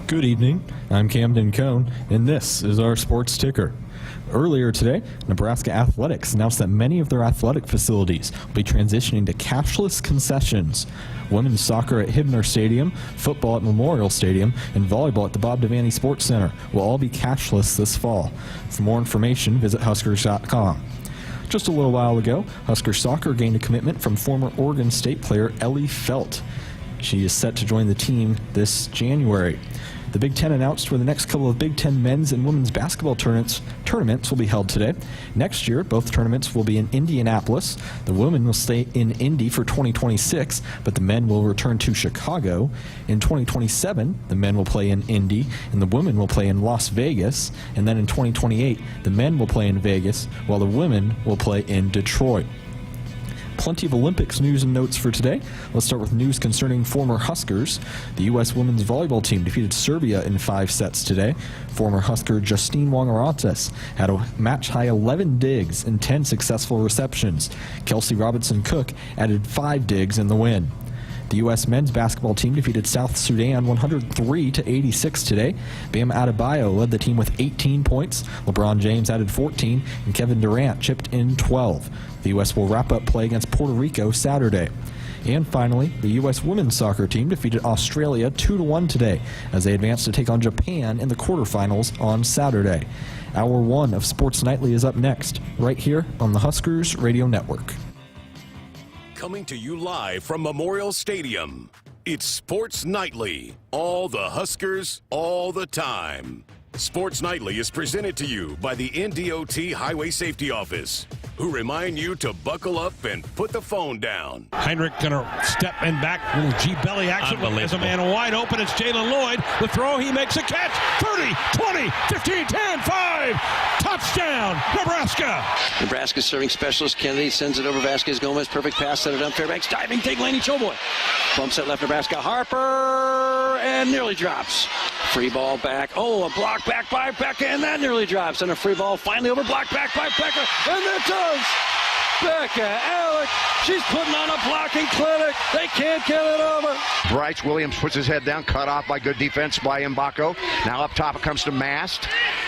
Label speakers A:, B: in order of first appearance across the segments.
A: Good evening, I'm Camden Cohn, and this is our Sports Ticker. Earlier today, Nebraska Athletics announced that many of their athletic facilities will be transitioning to cashless concessions. Women's soccer at Hibner Stadium, football at Memorial Stadium, and volleyball at the Bob Devaney Sports Center will all be cashless this fall. For more information, visit Huskers.com. Just a little while ago, Huskers soccer gained a commitment from former Oregon State player Ellie Felt. She is set to join the team this January. The Big Ten announced where the next couple of Big Ten men's and women's basketball tournaments will be held today. Next year, both tournaments will be in Indianapolis. The women will stay in Indy for 2026, but the men will return to Chicago. In 2027, the men will play in Indy, and the women will play in Las Vegas. And then in 2028, the men will play in Vegas, while the women will play in Detroit. Plenty of Olympics news and notes for today. Let's start with news concerning former Huskers. The U.S. women's volleyball team defeated Serbia in 5 sets today. Former Husker Justine Wangarates had a match-high 11 digs and 10 successful receptions. Kelsey Robinson-Cook added 5 digs in the win. The U.S. men's basketball team defeated South Sudan 103-86 today. Bam Adebayo led the team with 18 points. LeBron James added 14, and Kevin Durant chipped in 12. The U.S. will wrap up play against Puerto Rico Saturday. And finally, the U.S. women's soccer team defeated Australia 2-1 today as they advanced to take on Japan in the quarterfinals on Saturday. Hour 1 of Sports Nightly is up next, right here on the Huskers Radio Network.
B: Coming to you live from Memorial Stadium, it's Sports Nightly. All the Huskers, all the time. Sports Nightly is presented to you by the NDOT Highway Safety Office, who remind you to buckle up and put the phone down.
C: Heinrich gonna step in back, little G-belly action as a man wide open. It's Jalen Lloyd. The throw, he makes a catch. 30, 20, 15, 10, 5. Touchdown, Nebraska.
D: Nebraska serving specialist. Kennedy sends it over Vasquez Gomez. Perfect pass, set it up. Fairbanks diving, take Laney Choboy. Bumps it left Nebraska. Harper, and nearly drops. Free ball back. Oh, a block back by Becca, and that nearly drops. And a free ball finally over, block back by Becca, and it does. Becca Alec, she's putting on a blocking clinic. They can't get it over.
E: Bryce Williams puts his head down, cut off by good defense by Mbako. Now up top it comes to Mast.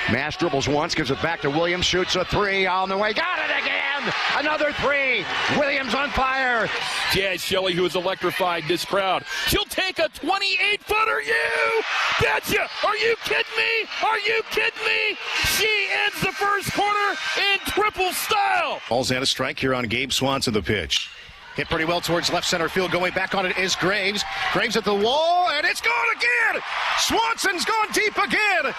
E: Mast dribbles once, gives it back to Williams, shoots a 3 on the way. Got it again! Another 3. Williams on fire.
F: Yeah, Shelley, who has electrified this crowd. She'll take a 28-footer. You betcha! Are you kidding me? Are you kidding me? She ends the first quarter in triple style.
G: Ball's out of strike here on Gabe Swanson, the pitch. Hit pretty well towards left center field. Going back on it is Graves. Graves at the wall, and it's gone again! Swanson's gone deep again!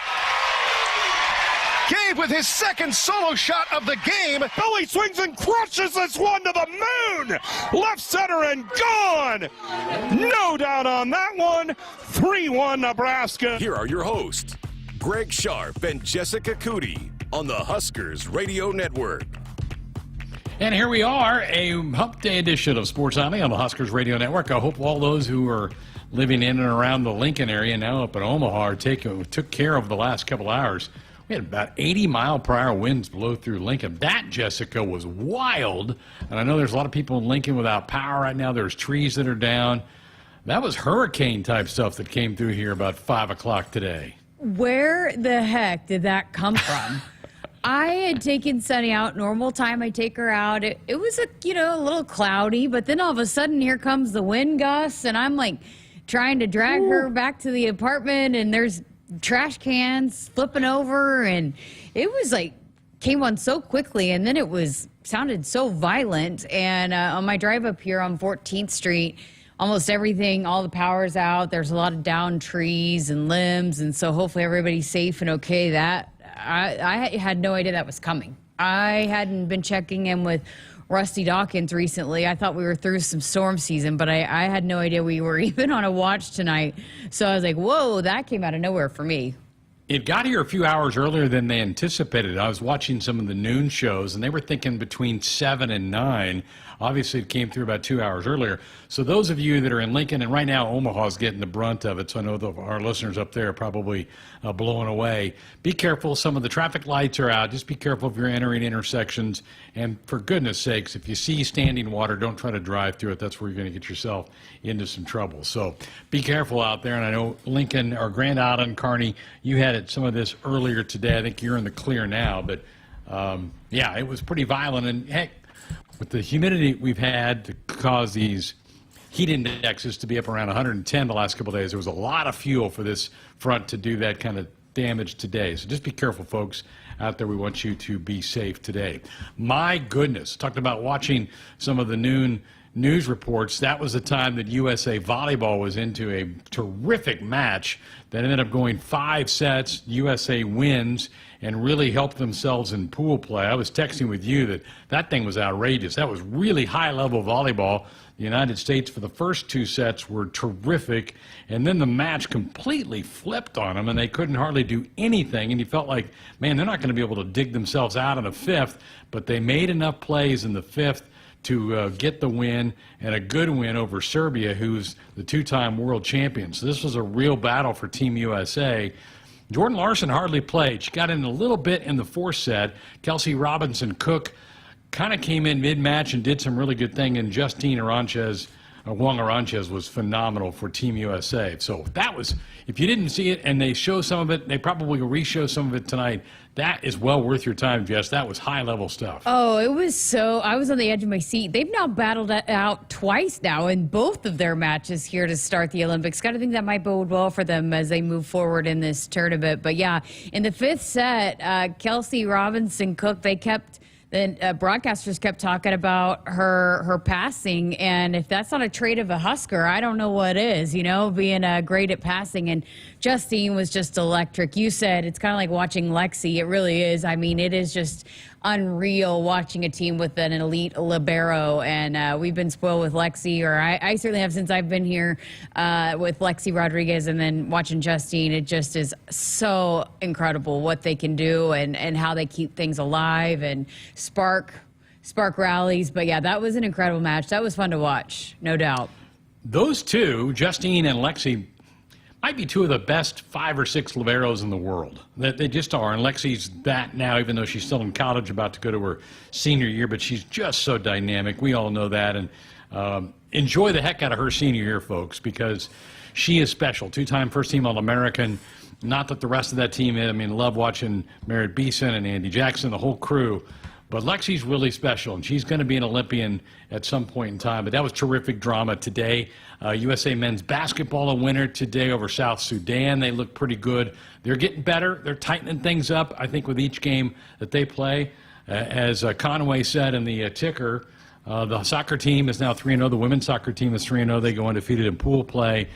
G: Gabe with his second solo shot of the game.
C: Billy swings and crushes this one to the moon. Left center and gone. No doubt on that one. 3-1 Nebraska.
B: Here are your hosts, Greg Sharpe and Jessica Coody on the Huskers Radio Network.
H: And here we are, a Hump Day edition of Sports Nightly on the Huskers Radio Network. I hope all those who are living in and around the Lincoln area, now up in Omaha, took care of the last couple hours. We had about 80-mile-per-hour winds blow through Lincoln. That, Jessica, was wild. And I know there's a lot of people in Lincoln without power right now. There's trees that are down. That was hurricane-type stuff that came through here about 5 o'clock today.
I: Where the heck did that come from? I had taken Sunny out, normal time I take her out. It was a little cloudy, but then all of a sudden here comes the wind gusts, and I'm like trying to drag her back to the apartment, and there's trash cans flipping over, and it was like came on so quickly, and then it sounded so violent. And on my drive up here on 14th Street, almost everything, all the power's out. There's a lot of downed trees and limbs, and so hopefully everybody's safe and okay. That I had no idea that was coming. I hadn't been checking in with Rusty Dawkins recently. I thought we were through some storm season, but I had no idea we were even on a watch tonight. So I was like, whoa, that came out of nowhere for me.
H: It got here a few hours earlier than they anticipated. I was watching some of the noon shows, and they were thinking between 7 and 9. Obviously, it came through about 2 hours earlier. So those of you that are in Lincoln, and right now Omaha's getting the brunt of it, so I know our listeners up there are probably blown away. Be careful. Some of the traffic lights are out. Just be careful if you're entering intersections. And for goodness sakes, if you see standing water, don't try to drive through it. That's where you're going to get yourself into some trouble. So be careful out there. And I know Lincoln or Grand Island, Kearney, you had some of this earlier today. I think you're in the clear now. But, yeah, it was pretty violent. And, heck, with the humidity we've had to cause these heat indexes to be up around 110 the last couple of days, there was a lot of fuel for this front to do that kind of damage today. So just be careful, folks, out there. We want you to be safe today. My goodness, talking about watching some of the noon news reports, that was the time that USA Volleyball was into a terrific match that ended up going 5 sets. USA wins and really helped themselves in pool play. I was texting with you that thing was outrageous. That was really high-level volleyball. The United States for the first 2 sets were terrific, and then the match completely flipped on them, and they couldn't hardly do anything, and you felt like, man, they're not going to be able to dig themselves out in a 5th, but they made enough plays in the 5th to get the win, and a good win over Serbia, who's the 2-time world champion. So this was a real battle for Team USA. Jordan Larson hardly played. She got in a little bit in the 4th set. Kelsey Robinson-Cook kind of came in mid-match and did some really good thing, and Justine Wong Aranches was phenomenal for Team USA. So that was, if you didn't see it, and they show some of it, they probably will re-show some of it tonight. That is well worth your time, Jess. That was high-level stuff.
I: Oh, it was so, I was on the edge of my seat. They've now battled it out twice now in both of their matches here to start the Olympics. Got to think that might bode well for them as they move forward in this tournament. But yeah, in the 5th set, Kelsey Robinson-Cook, the broadcasters kept talking about her passing, and if that's not a trait of a Husker, I don't know what is, being great at passing. And Justine was just electric. You said it's kind of like watching Lexi. It really is. I mean, it is just unreal watching a team with an elite libero, and we've been spoiled with Lexi, or I certainly have since I've been here with Lexi Rodriguez, and then watching Justine. It just is so incredible what they can do and how they keep things alive and spark rallies. But yeah, that was an incredible match. That was fun to watch, no doubt.
H: Those two, Justine and Lexi, might be 2 of the best 5 or 6 liberos in the world. They just are. And Lexi's that now, even though she's still in college, about to go to her senior year. But she's just so dynamic. We all know that. And enjoy the heck out of her senior year, folks, because she is special. 2-time first-team All-American. Not that the rest of that team is. I mean, love watching Merritt Beeson and Andy Jackson, the whole crew. But Lexi's really special, and she's going to be an Olympian at some point in time. But that was terrific drama today. USA men's basketball a winner today over South Sudan. They look pretty good. They're getting better. They're tightening things up, I think, with each game that they play. As Conway said in the ticker, the soccer team is now 3-0. The women's soccer team is 3-0. They go undefeated in pool play.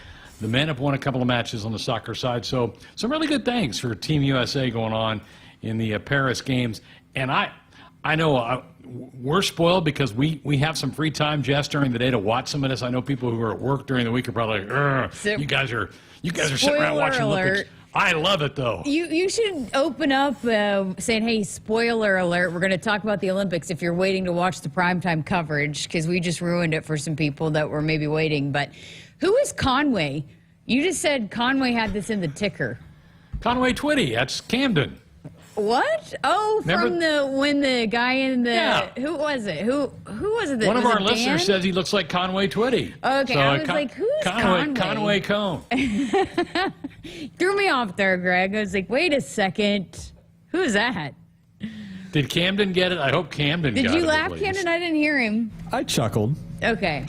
H: The men have won a couple of matches on the soccer side. So some really good things for Team USA going on in the Paris games. And I know we're spoiled because we have some free time, Jess, during the day to watch some of this. I know people who are at work during the week are probably like, you guys are sitting around watching Olympics. I love it, though.
I: You should open up saying, hey, spoiler alert, we're going to talk about the Olympics if you're waiting to watch the primetime coverage, because we just ruined it for some people that were maybe waiting. But who is Conway? You just said Conway had this in the ticker.
H: Conway Twitty, that's Camden.
I: What? Oh,
H: remember,
I: when the guy in the
H: yeah.
I: Who was it? Who was it?
H: One of our listeners says he looks like Conway Twitty.
I: Okay, so I was like, who's Conway?
H: Conway Cone.
I: Threw me off there, Greg. I was like, wait a second, who's that?
H: Did Camden get it? I hope Camden got it.
I: Did you laugh, Camden? I didn't hear him.
A: I chuckled.
I: Okay.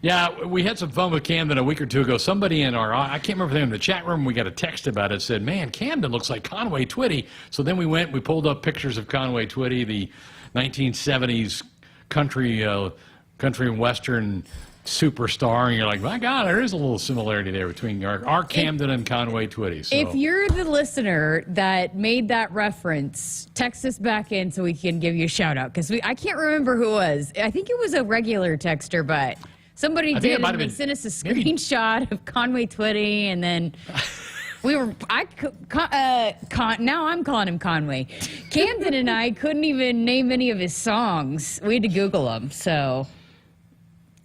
H: Yeah, we had some fun with Camden a week or two ago. Somebody in I can't remember if they were in the chat room, we got a text about it, said, man, Camden looks like Conway Twitty. So then we pulled up pictures of Conway Twitty, the 1970s country and western superstar, and you're like, my God, there is a little similarity there between our Camden and Conway Twitty. So.
I: If you're the listener that made that reference, text us back in so we can give you a shout out, because I can't remember who it was. I think it was a regular texter, but somebody did, and they sent us a screenshot of Conway Twitty, and then Now I'm calling him Conway. Camden and I couldn't even name any of his songs. We had to Google them, so.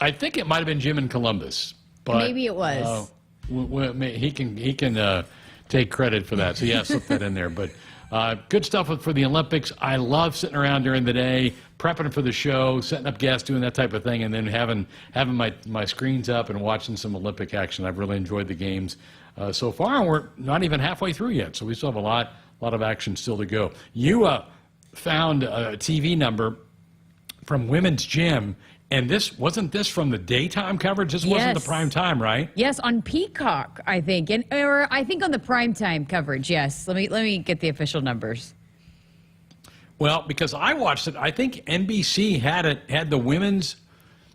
H: I think it might have been Jim in Columbus. But,
I: maybe it was.
H: He can take credit for that. So, yeah, slip that in there. But good stuff for the Olympics. I love sitting around during the day, prepping for the show, setting up guests, doing that type of thing, and then having my screens up and watching some Olympic action. I've really enjoyed the games so far, and we're not even halfway through yet, so we still have a lot of action still to go. You found a TV number from Women's Gym, and wasn't this from the daytime coverage? This wasn't the prime time, right?
I: Yes, on Peacock, I think, or I think on the primetime coverage. Yes, let me get the official numbers.
H: Well, because I watched it, I think NBC had the women's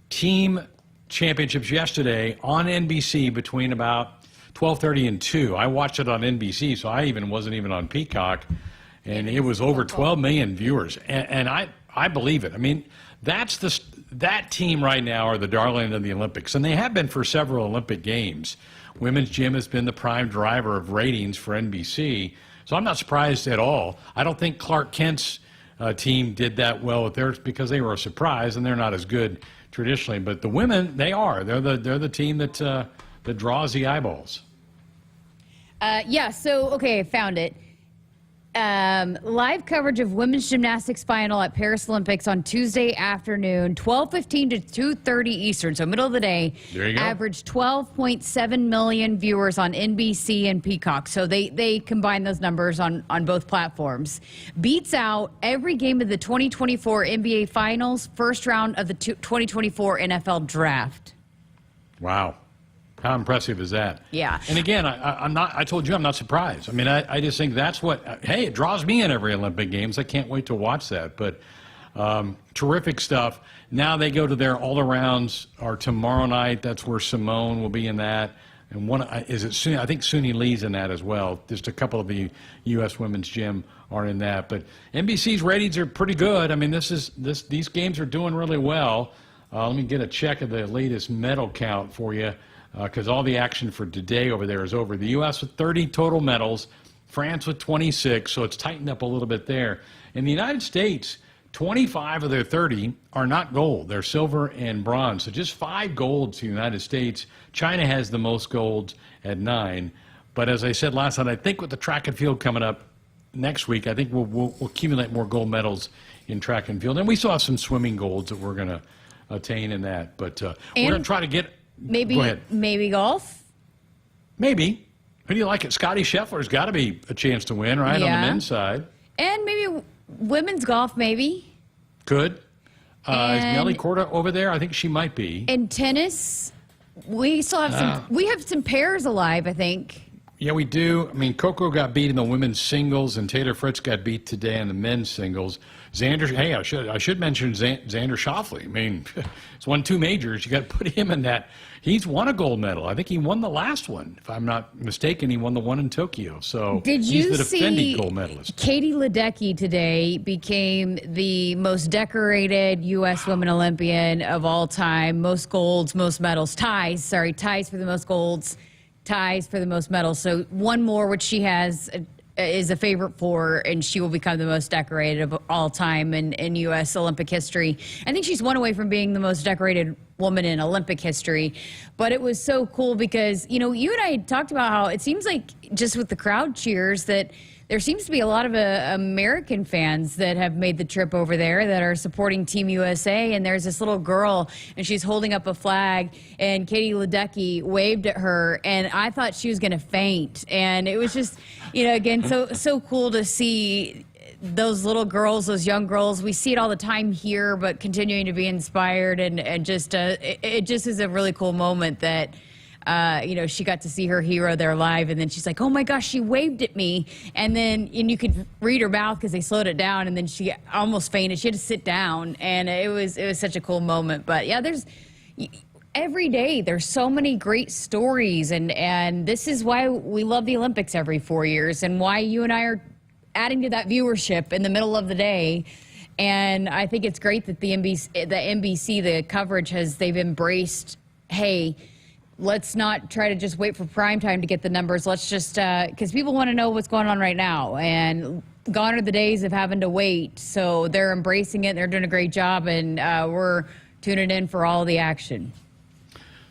H: team championships yesterday on NBC between about 12:30 and 2. I watched it on NBC, so I wasn't even on Peacock, and it was over 12 million viewers, and I believe it. I mean, that team right now are the darling of the Olympics, and they have been for several Olympic Games. Women's Gym has been the prime driver of ratings for NBC, so I'm not surprised at all. I don't think Clark Kent's team did that well with theirs because they were a surprise, and they're not as good traditionally. But the women, they are. They're the team that draws the eyeballs.
I: Okay, I found it. Live coverage of women's gymnastics final at Paris Olympics on Tuesday afternoon, 12:15 to 2:30 Eastern, so middle of the day.
H: There you go.
I: Averaged 12.7 million viewers on NBC and Peacock. So they combine those numbers on both platforms. Beats out every game of the 2024 NBA Finals, first round of the 2024 NFL Draft.
H: Wow. How impressive is that?
I: Yeah.
H: And again, I told you I'm not surprised. I mean, I just think that's hey, it draws me in every Olympic Games. I can't wait to watch that. But terrific stuff. Now they go to their all-arounds are tomorrow night. That's where Simone will be in that. And I think Suni Lee's in that as well. Just a couple of the U.S. Women's Gym are in that. But NBC's ratings are pretty good. I mean, these games are doing really well. Let me get a check of the latest medal count for you, because all the action for today over there is over. The U.S. with 30 total medals, France with 26, so it's tightened up a little bit there. In the United States, 25 of their 30 are not gold. They're silver and bronze, so just 5 golds in the United States. China has the most golds at 9. But as I said last night, I think with the track and field coming up next week, I think we'll accumulate more gold medals in track and field. And we saw some swimming golds that we're going to attain in that. But we're going to try to get... Go ahead.
I: Maybe golf?
H: Maybe. Who do you like it? Scotty Scheffler's got to be a chance to win, right, on the men's side.
I: And maybe women's golf, maybe.
H: Could. Is Nelly Korda over there? I think she might be.
I: And tennis, we still have we have some pairs alive, I think.
H: Yeah, we do. I mean, Coco got beat in the women's singles, and Taylor Fritz got beat today in the men's singles. I should mention Xander Schauffele. I mean, he's won 2 majors. You got to put him in that. He's won a gold medal. I think he won the last one. If I'm not mistaken, he won the one in Tokyo. So he's the defending gold medalist.
I: Katie Ledecky today became the most decorated U.S. women Olympian of all time. Most golds, most medals. Ties for the most golds, ties for the most medals. So one more, which she has is a favorite for, and she will become the most decorated of all time in U.S. Olympic history. I think she's one away from being the most decorated woman in Olympic history. But it was so cool because, you and I talked about how it seems like just with the crowd cheers that there seems to be a lot of American fans that have made the trip over there that are supporting Team USA. And there's this little girl, and she's holding up a flag, and Katie Ledecky waved at her, and I thought she was going to faint. And it was just, again, so cool to see those little girls, those young girls. We see it all the time here, but continuing to be inspired, and just it just is a really cool moment that she got to see her hero there live, and then she's like, oh my gosh, she waved at me. And you could read her mouth because they slowed it down, and then she almost fainted. She had to sit down, and it was such a cool moment. But yeah, every day there's so many great stories, and this is why we love the Olympics every 4 years, and why you and I are adding to that viewership in the middle of the day. And I think it's great that the NBC, the coverage they've embraced, hey, let's not try to just wait for prime time to get the numbers. Let's just, because people want to know what's going on right now. And gone are the days of having to wait. So they're embracing it. They're doing a great job. And we're tuning in for all the action.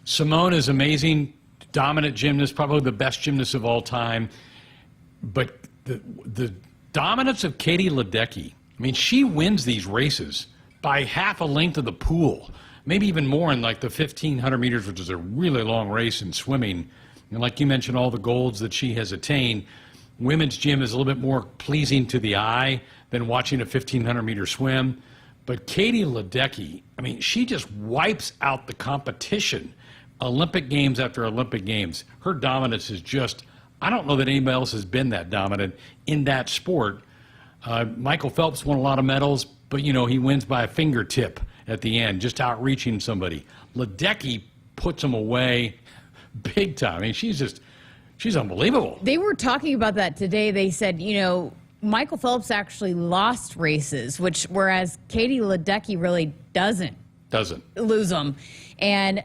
H: Simone is amazing, dominant gymnast, probably the best gymnast of all time. But the dominance of Katie Ledecky, I mean, she wins these races by half a length of the pool, maybe even more in like the 1,500 meters, which is a really long race in swimming. And like you mentioned, all the golds that she has attained, women's gym is a little bit more pleasing to the eye than watching a 1,500-meter swim. But Katie Ledecky, I mean, she just wipes out the competition. Olympic Games after Olympic Games. Her dominance is just, I don't know that anybody else has been that dominant in that sport. Michael Phelps won a lot of medals, but, you know, he wins by a fingertip at the end, just outreaching somebody. Ledecky puts him away big time. I mean, she's unbelievable.
I: They were talking about that today. They said, you know, Michael Phelps actually lost races, whereas Katie Ledecky really doesn't lose them. And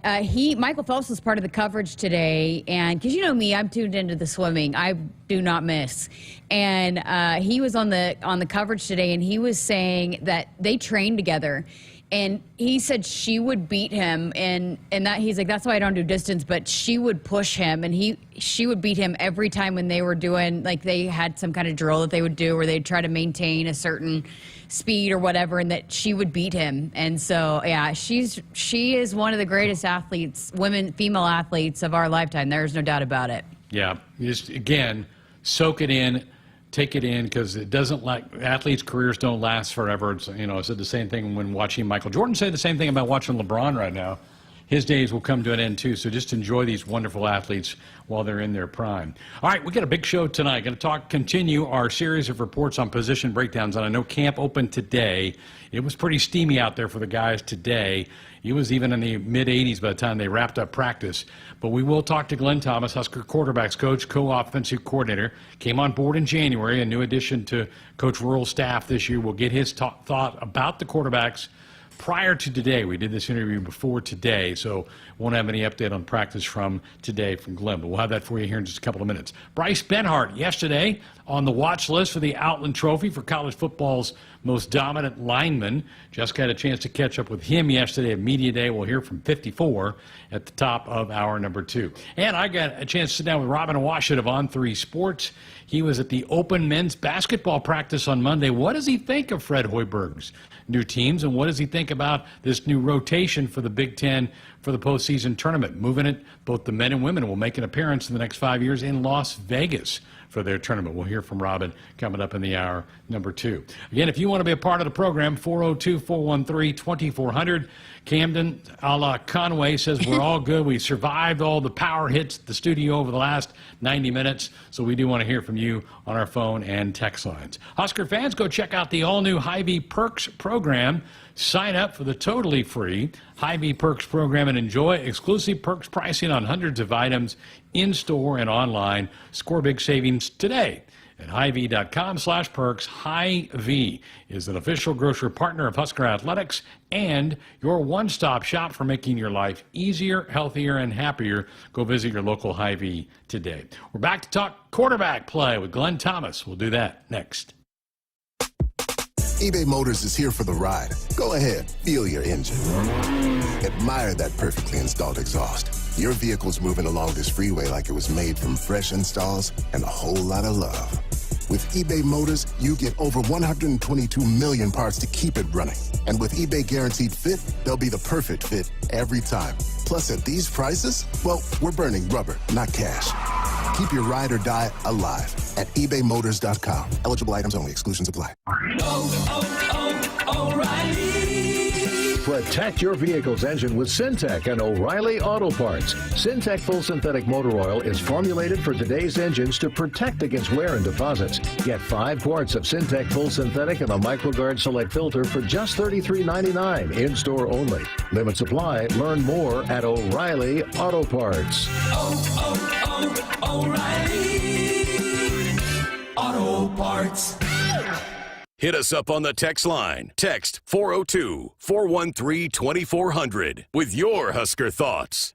I: Michael Phelps was part of the coverage today, and because you know me, I'm tuned into the swimming. I do not miss. And he was on the coverage today, and he was saying that they trained together. And he said she would beat him, and that he's like, that's why I don't do distance, but she would push him, and she would beat him every time when they were doing, like, they had some kind of drill that they would do where they'd try to maintain a certain speed or whatever, and that she would beat him. And so, yeah, she is one of the greatest athletes, female athletes of our lifetime. There's no doubt about it.
H: Yeah, just, again, soak it in. Take it in, because it doesn't athletes' careers don't last forever. It's, you know, I said the same thing when watching Michael Jordan. Say the same thing about watching LeBron right now. His days will come to an end too. So just enjoy these wonderful athletes while they're in their prime. All right, we got a big show tonight. Going to continue our series of reports on position breakdowns. And I know camp opened today. It was pretty steamy out there for the guys today. It was even in the mid-80s by the time they wrapped up practice. But we will talk to Glenn Thomas, Husker quarterbacks coach, co-offensive coordinator. Came on board in January, a new addition to Coach Rural's staff this year. We'll get his thought about the quarterbacks prior to today. We did this interview before today, so won't have any update on practice from today from Glenn, but we'll have that for you here in just a couple of minutes. Bryce Benhart yesterday on the watch list for the Outland Trophy for college football's most dominant lineman. Jessica had a chance to catch up with him yesterday at Media Day. We'll hear from 54 at the top of hour number 2. And I got a chance to sit down with Robin Washut of On3 Sports. He was at the open men's basketball practice on Monday. What does he think of Fred Hoiberg's new teams, and what does he think about this new rotation for the Big Ten for the postseason tournament? Moving it, both the men and women will make an appearance in the next 5 years in Las Vegas for their tournament. We'll hear from Robin coming up in the hour number 2. Again, if you want to be a part of the program, 402-413-2400. Camden a la Conway says we're all good. We survived all the power hits at the studio over the last 90 minutes, so we do want to hear from you on our phone and text lines. Husker fans, go check out the all-new Hy-Vee Perks program. Sign up for the totally free Hy-Vee Perks program and enjoy exclusive perks pricing on hundreds of items in-store and online. Score big savings today at Hy-Vee.com/perks. Hy-Vee is an official grocery partner of Husker Athletics and your one-stop shop for making your life easier, healthier, and happier. Go visit your local Hy-Vee today. We're back to talk quarterback play with Glenn Thomas. We'll do that next.
J: eBay Motors is here for the ride. Go ahead, feel your engine. Admire that perfectly installed exhaust. Your vehicle's moving along this freeway like it was made from fresh installs and a whole lot of love. With eBay Motors, you get over 122 million parts to keep it running. And with eBay Guaranteed Fit, they'll be the perfect fit every time. Plus, at these prices, well, we're burning rubber, not cash. Keep your ride or die alive at ebaymotors.com. Eligible items only. Exclusions apply.
K: O'Reilly. Protect your vehicle's engine with Syntec and O'Reilly Auto Parts. Syntec Full Synthetic Motor Oil is formulated for today's engines to protect against wear and deposits. Get 5 quarts of Syntec Full Synthetic and a MicroGuard Select filter for just $33.99 in-store only. Limit supply. Learn more at O'Reilly Auto Parts.
B: O'Reilly Auto Parts. Hit us up on the text line. Text 402-413-2400 with your Husker thoughts.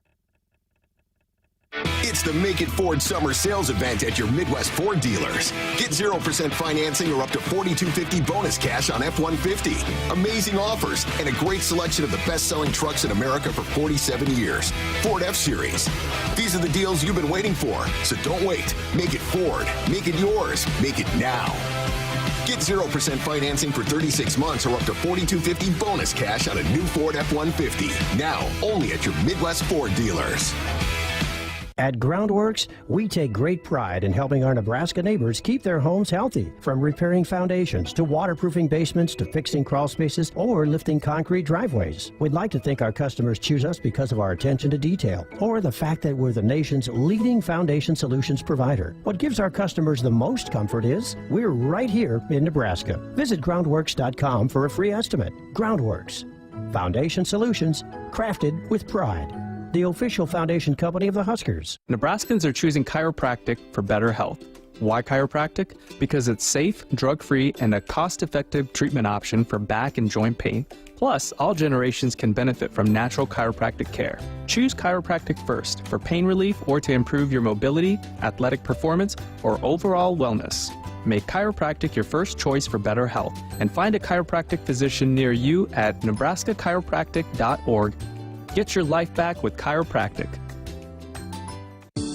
L: It's the Make It Ford Summer Sales Event at your Midwest Ford dealers. Get 0% financing or up to $4,250 bonus cash on F-150. Amazing offers and a great selection of the best-selling trucks in America for 47 years. Ford F-Series. These are the deals you've been waiting for, so don't wait. Make it Ford. Make it yours. Make it now. Get 0% financing for 36 months or up to $4,250 bonus cash on a new Ford F-150. Now, only at your Midwest Ford dealers.
M: At Groundworks, we take great pride in helping our Nebraska neighbors keep their homes healthy. From repairing foundations to waterproofing basements to fixing crawl spaces or lifting concrete driveways. We'd like to think our customers choose us because of our attention to detail or the fact that we're the nation's leading foundation solutions provider. What gives our customers the most comfort is we're right here in Nebraska. Visit groundworks.com for a free estimate. Groundworks. Foundation solutions crafted with pride. The official foundation company of the Huskers.
N: Nebraskans are choosing chiropractic for better health. Why chiropractic? Because it's safe, drug-free, and a cost-effective treatment option for back and joint pain. Plus, all generations can benefit from natural chiropractic care. Choose chiropractic first for pain relief or to improve your mobility, athletic performance, or overall wellness. Make chiropractic your first choice for better health and find a chiropractic physician near you at nebraska-chiropractic.org. Get your life back with chiropractic.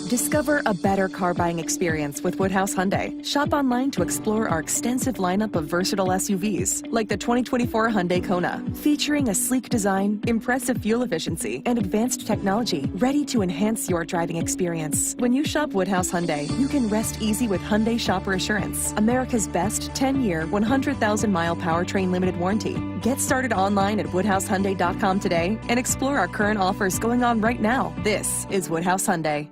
O: Discover a better car buying experience with Woodhouse Hyundai. Shop online to explore our extensive lineup of versatile SUVs, like the 2024 Hyundai Kona, featuring a sleek design, impressive fuel efficiency, and advanced technology, ready to enhance your driving experience. When you shop Woodhouse Hyundai, you can rest easy with Hyundai Shopper Assurance, America's best 10-year, 100,000-mile powertrain limited warranty. Get started online at WoodhouseHyundai.com today and explore our current offers going on right now. This is Woodhouse Hyundai.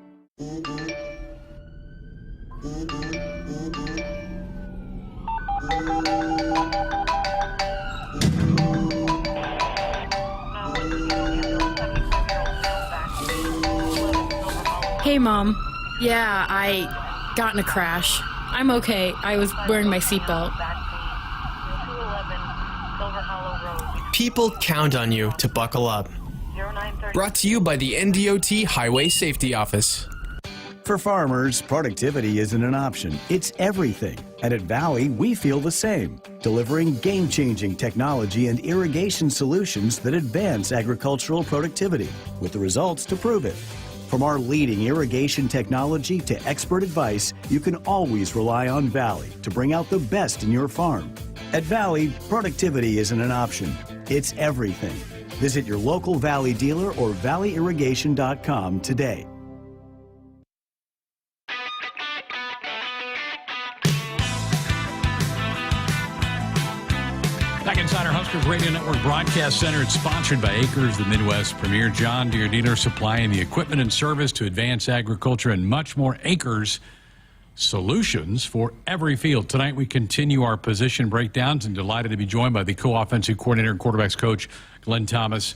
P: Hey, Mom. Yeah, I got in a crash. I'm okay. I was wearing my seatbelt.
Q: People count on you to buckle up. Brought to you by the NDOT Highway Safety Office.
R: For farmers, productivity isn't an option, it's everything. And at Valley, we feel the same, delivering game-changing technology and irrigation solutions that advance agricultural productivity, with the results to prove it. From our leading irrigation technology to expert advice, you can always rely on Valley to bring out the best in your farm. At Valley, productivity isn't an option, it's everything. Visit your local Valley dealer or valleyirrigation.com today.
H: Back inside our Huskers Radio Network Broadcast Center, it's sponsored by Akrs, the Midwest premier John Deere dealer, supplying the equipment and service to advance agriculture and much more. Akrs, solutions for every field. Tonight we continue our position breakdowns and delighted to be joined by the co-offensive coordinator and quarterbacks coach, Glenn Thomas.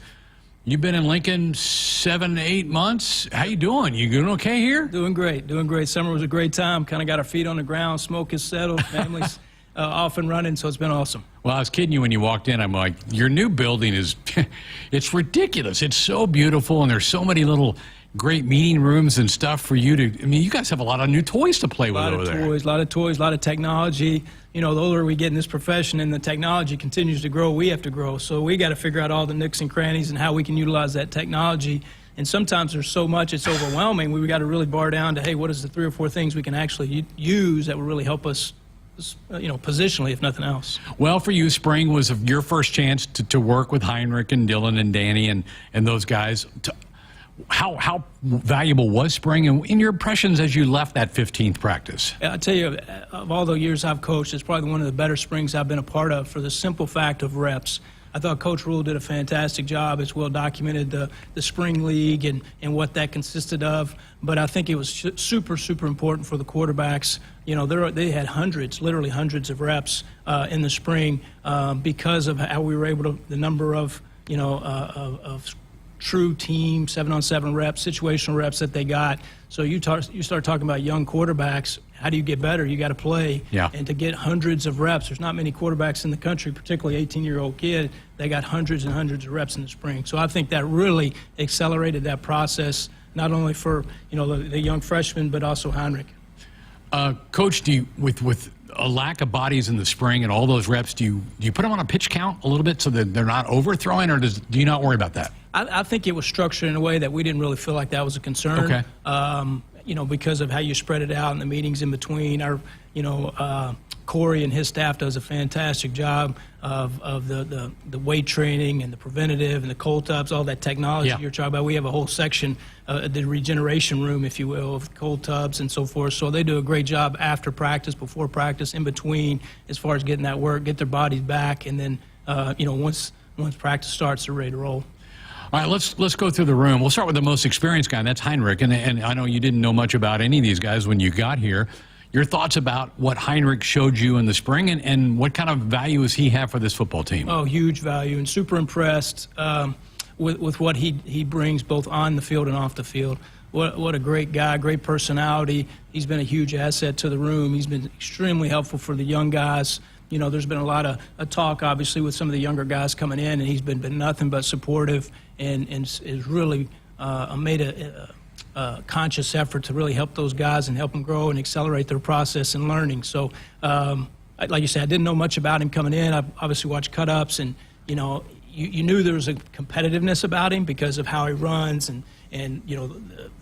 H: You've been in Lincoln 7-8 months. How you doing? You doing okay here?
S: Doing great. Summer was a great time. Kind of got our feet on the ground. Smoke is settled. Families off and running, so it's been awesome.
H: Well, I was kidding you when you walked in. I'm like, your new building is, it's ridiculous. It's so beautiful, and there's so many little great meeting rooms and stuff for you to, I mean, you guys have a lot of new toys to play with over there.
S: A lot of toys, a lot of technology. You know, the older we get in this profession and the technology continues to grow, we have to grow. So we got to figure out all the nooks and crannies and how we can utilize that technology. And sometimes there's so much, it's overwhelming. We got to really bar down to, hey, what is the 3 or 4 things we can actually use that will really help us, you know, positionally, if nothing else.
H: Well, for you, spring was your first chance to work with Heinrich and Dylan and Danny and those guys. How valuable was spring, and in your impressions as you left that 15th practice?
S: I'll tell you, of all the years I've coached, it's probably one of the better springs I've been a part of for the simple fact of reps. I thought Coach Rule did a fantastic job. It's well documented, the spring league and what that consisted of. But I think it was super, super important for the quarterbacks. You know, they had hundreds, literally hundreds of reps in the spring because of how we were able to, the number of, you know, of true team 7-on-7 reps, situational reps that they got. So you start talking about young quarterbacks. How do you get better? You got to play.
H: Yeah.
S: And to get hundreds of reps, there's not many quarterbacks in the country, particularly 18-year-old kid. They got hundreds and hundreds of reps in the spring. So I think that really accelerated that process not only for the young freshmen, but also Heinrich.
H: Coach, with a lack of bodies in the spring and all those reps, do you put them on a pitch count a little bit so that they're not overthrowing, or do you not worry about that?
S: I think it was structured in a way that we didn't really feel like that was a concern.
H: Okay.
S: Because of how you spread it out and the meetings in between. Corey and his staff does a fantastic job of the weight training and the preventative and the cold tubs, all that technology you're talking about. We have a whole section, the regeneration room, if you will, of cold tubs and so forth. So they do a great job after practice, before practice, in between, as far as getting that work, get their bodies back, and then once practice starts, they're ready to roll.
H: All right, let's go through the room. We'll start with the most experienced guy, and that's Heinrich. And I know you didn't know much about any of these guys when you got here. Your thoughts about what Heinrich showed you in the spring, and what kind of value does he have for this football team?
S: Oh, huge value, and super impressed with what he brings both on the field and off the field. What a great guy, great personality. He's been a huge asset to the room. He's been extremely helpful for the young guys. There's been a lot of talk, obviously, with some of the younger guys coming in, and he's been nothing but supportive and is really made a conscious effort to really help those guys and help them grow and accelerate their process and learning. So, like you said, I didn't know much about him coming in. I obviously watched cut-ups, and, you knew there was a competitiveness about him because of how he runs and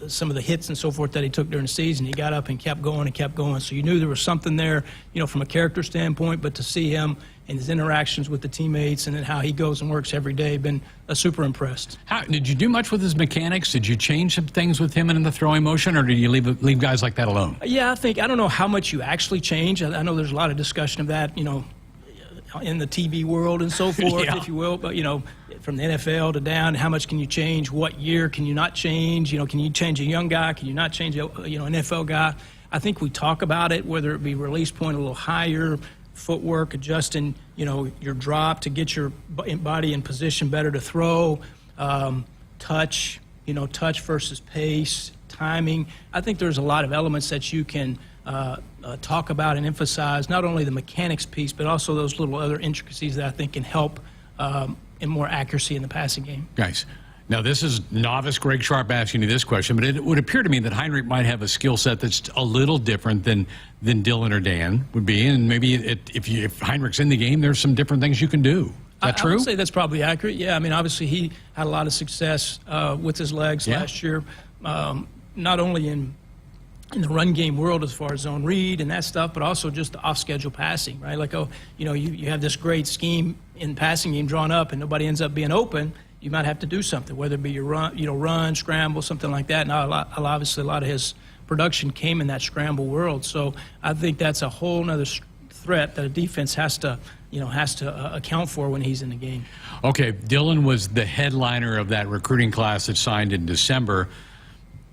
S: some of the hits and so forth that he took during the season. He got up and kept going and kept going. So you knew there was something there, from a character standpoint, but to see him and his interactions with the teammates and then how he goes and works every day, been super impressed.
H: Did you do much with his mechanics? Did you change some things with him in the throwing motion, or did you leave guys like that alone?
S: Yeah, I don't know how much you actually change. I know there's a lot of discussion of that, in the TV world and so forth, if you will, but, from the NFL to down, how much can you change? What year can you not change? Can you change a young guy? Can you not change an NFL guy? I think we talk about it, whether it be release point a little higher, footwork, adjusting, your drop to get your body in position better to throw, touch versus pace, timing. I think there's a lot of elements that you can talk about and emphasize, not only the mechanics piece, but also those little other intricacies that I think can help in more accuracy in the passing game.
H: Guys, now this is novice Greg Sharpe asking you this question, but it would appear to me that Heinrich might have a skill set that's a little different than Dylan or Dan would be, and maybe if Heinrich's in the game, there's some different things you can do. Is that true?
S: I would say that's probably accurate. Yeah, obviously he had a lot of success with his legs last year, not only in the run game world as far as zone read and that stuff, but also just the off-schedule passing, right? Like, you have this great scheme in passing game drawn up and nobody ends up being open, you might have to do something, whether it be your run, scramble, something like that. Now, obviously, a lot of his production came in that scramble world. So I think that's a whole other threat that a defense has to account for when he's in the game.
H: Okay, Dylan was the headliner of that recruiting class that signed in December.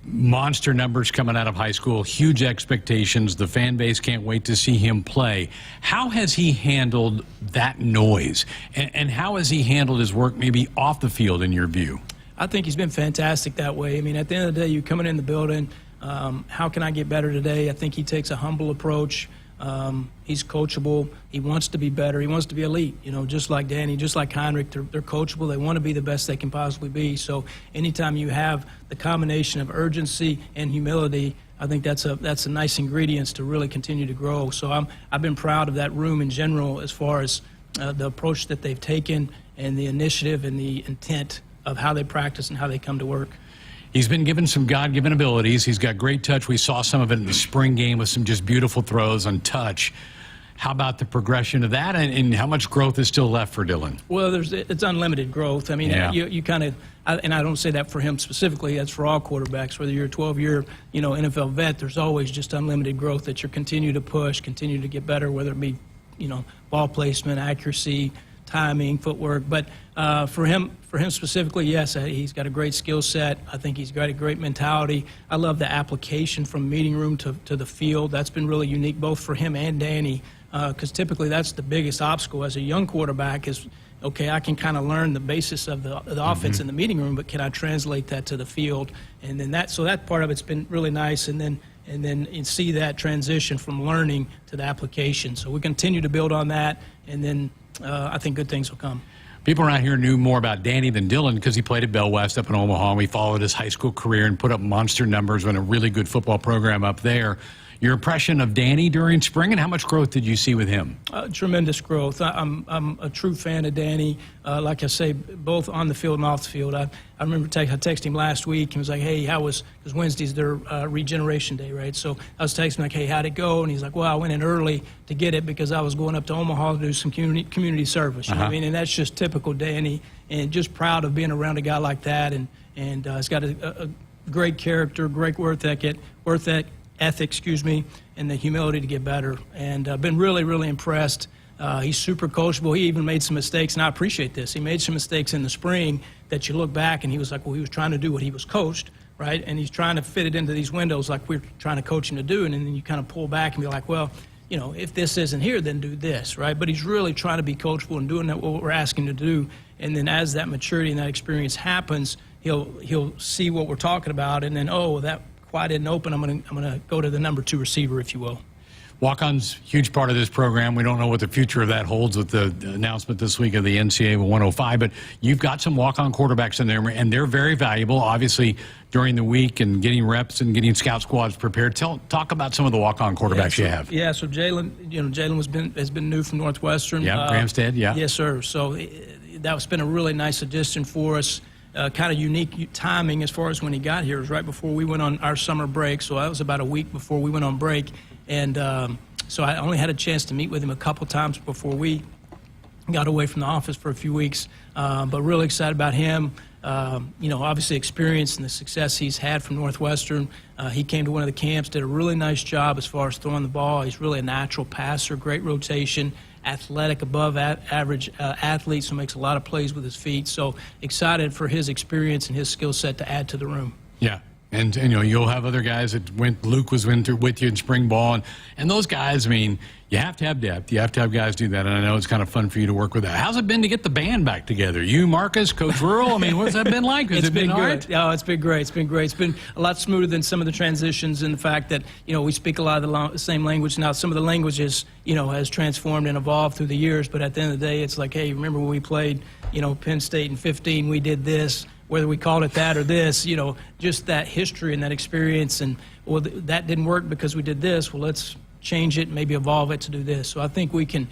H: Monster numbers coming out of high school, huge expectations. The fan base can't wait to see him play. How has he handled that noise? And how has he handled his work maybe off the field, in your view?
S: I think he's been fantastic that way. At the end of the day, you're coming in the building, how can I get better today? I think he takes a humble approach. He's coachable. He wants to be better. He wants to be elite, just like Danny, just like Heinrich. They're coachable. They want to be the best they can possibly be. So anytime you have the combination of urgency and humility, I think that's a nice ingredients to really continue to grow. So I've been proud of that room in general as far as the approach that they've taken and the initiative and the intent of how they practice and how they come to work.
H: He's been given some God-given abilities. He's got great touch. We saw some of it in the spring game with some just beautiful throws on touch. How about the progression of that, and how much growth is still left for Dylan?
S: Well, it's unlimited growth. You kind of, and I don't say that for him specifically. That's for all quarterbacks. Whether you're a 12-year, NFL vet, there's always just unlimited growth that you continue to push, continue to get better, whether it be, ball placement, accuracy, timing, footwork. But for him specifically, yes, he's got a great skill set. I think he's got a great mentality. I love the application from meeting room to the field. That's been really unique, both for him and Danny, because typically that's the biggest obstacle as a young quarterback is, okay, I can kind of learn the basis of the offense in the meeting room, but can I translate that to the field? And then that part of it's been really nice. And then you see that transition from learning to the application. So we continue to build on that, and then I think good things will come.
H: People around here knew more about Danny than Dylan because he played at Bell West up in Omaha. We followed his high school career and put up monster numbers on a really good football program up there. Your impression of Danny during spring, and how much growth did you see with him?
S: Tremendous growth. I'm a true fan of Danny. Like I say, both on the field and off the field. I remember I texted him last week and was like, hey, how was, because Wednesday's their regeneration day, right? So I was texting him like, hey, how'd it go? And he's like, well, I went in early to get it because I was going up to Omaha to do some community service. You know what I mean? And that's just typical Danny, and just proud of being around a guy like that. And he's got a great character, great work ethic, and the humility to get better. And I've been really, really impressed. He's super coachable. He even made some mistakes, and I appreciate this. He made some mistakes in the spring that you look back, and he was like, well, he was trying to do what he was coached, right? And he's trying to fit it into these windows like we're trying to coach him to do. And then you kind of pull back and be like, well, you know, if this isn't here, then do this, right? But he's really trying to be coachable and doing what we're asking him to do. And then as that maturity and that experience happens, he'll see what we're talking about, and then, oh, that why didn't open, I'm gonna go to the number 2 receiver, if you will.
H: Walk-on's huge part of this program. We don't know what the future of that holds with the announcement this week of the NCAA 105, but you've got some walk-on quarterbacks in there, and they're very valuable, obviously, during the week and getting reps and getting scout squads prepared. Talk about some of the walk-on quarterbacks you have.
S: Yeah, so Jalen has been new from Northwestern.
H: Yeah, Gramstead, yeah.
S: Yes, sir. So that's been a really nice addition for us. Kind of unique timing as far as when he got here. It was right before we went on our summer break, so that was about a week before we went on break. And so I only had a chance to meet with him a couple times before we got away from the office for a few weeks. But really excited about him. Obviously experience and the success he's had from Northwestern. He came to one of the camps, did a really nice job as far as throwing the ball. He's really a natural passer, great rotation, athletic, above average athlete, so makes a lot of plays with his feet. So excited for his experience and his skill set to add to the room.
H: Yeah. And you'll have other guys that Luke was with you in spring ball. And those guys, I mean, you have to have depth. You have to have guys do that. And I know it's kind of fun for you to work with that. How's it been to get the band back together? You, Marcus, Coach Rural, I mean, what's that been like? Has it been good?
S: Oh, it's been great. It's been great. It's been a lot smoother than some of the transitions, in the fact that, we speak a lot of the same language. Now, some of the languages, has transformed and evolved through the years. But at the end of the day, it's like, hey, remember when we played, Penn State in 15, we did this. Whether we called it that or this, just that history and that experience, and well, that didn't work because we did this. Well, let's change it and maybe evolve it to do this. So I think we can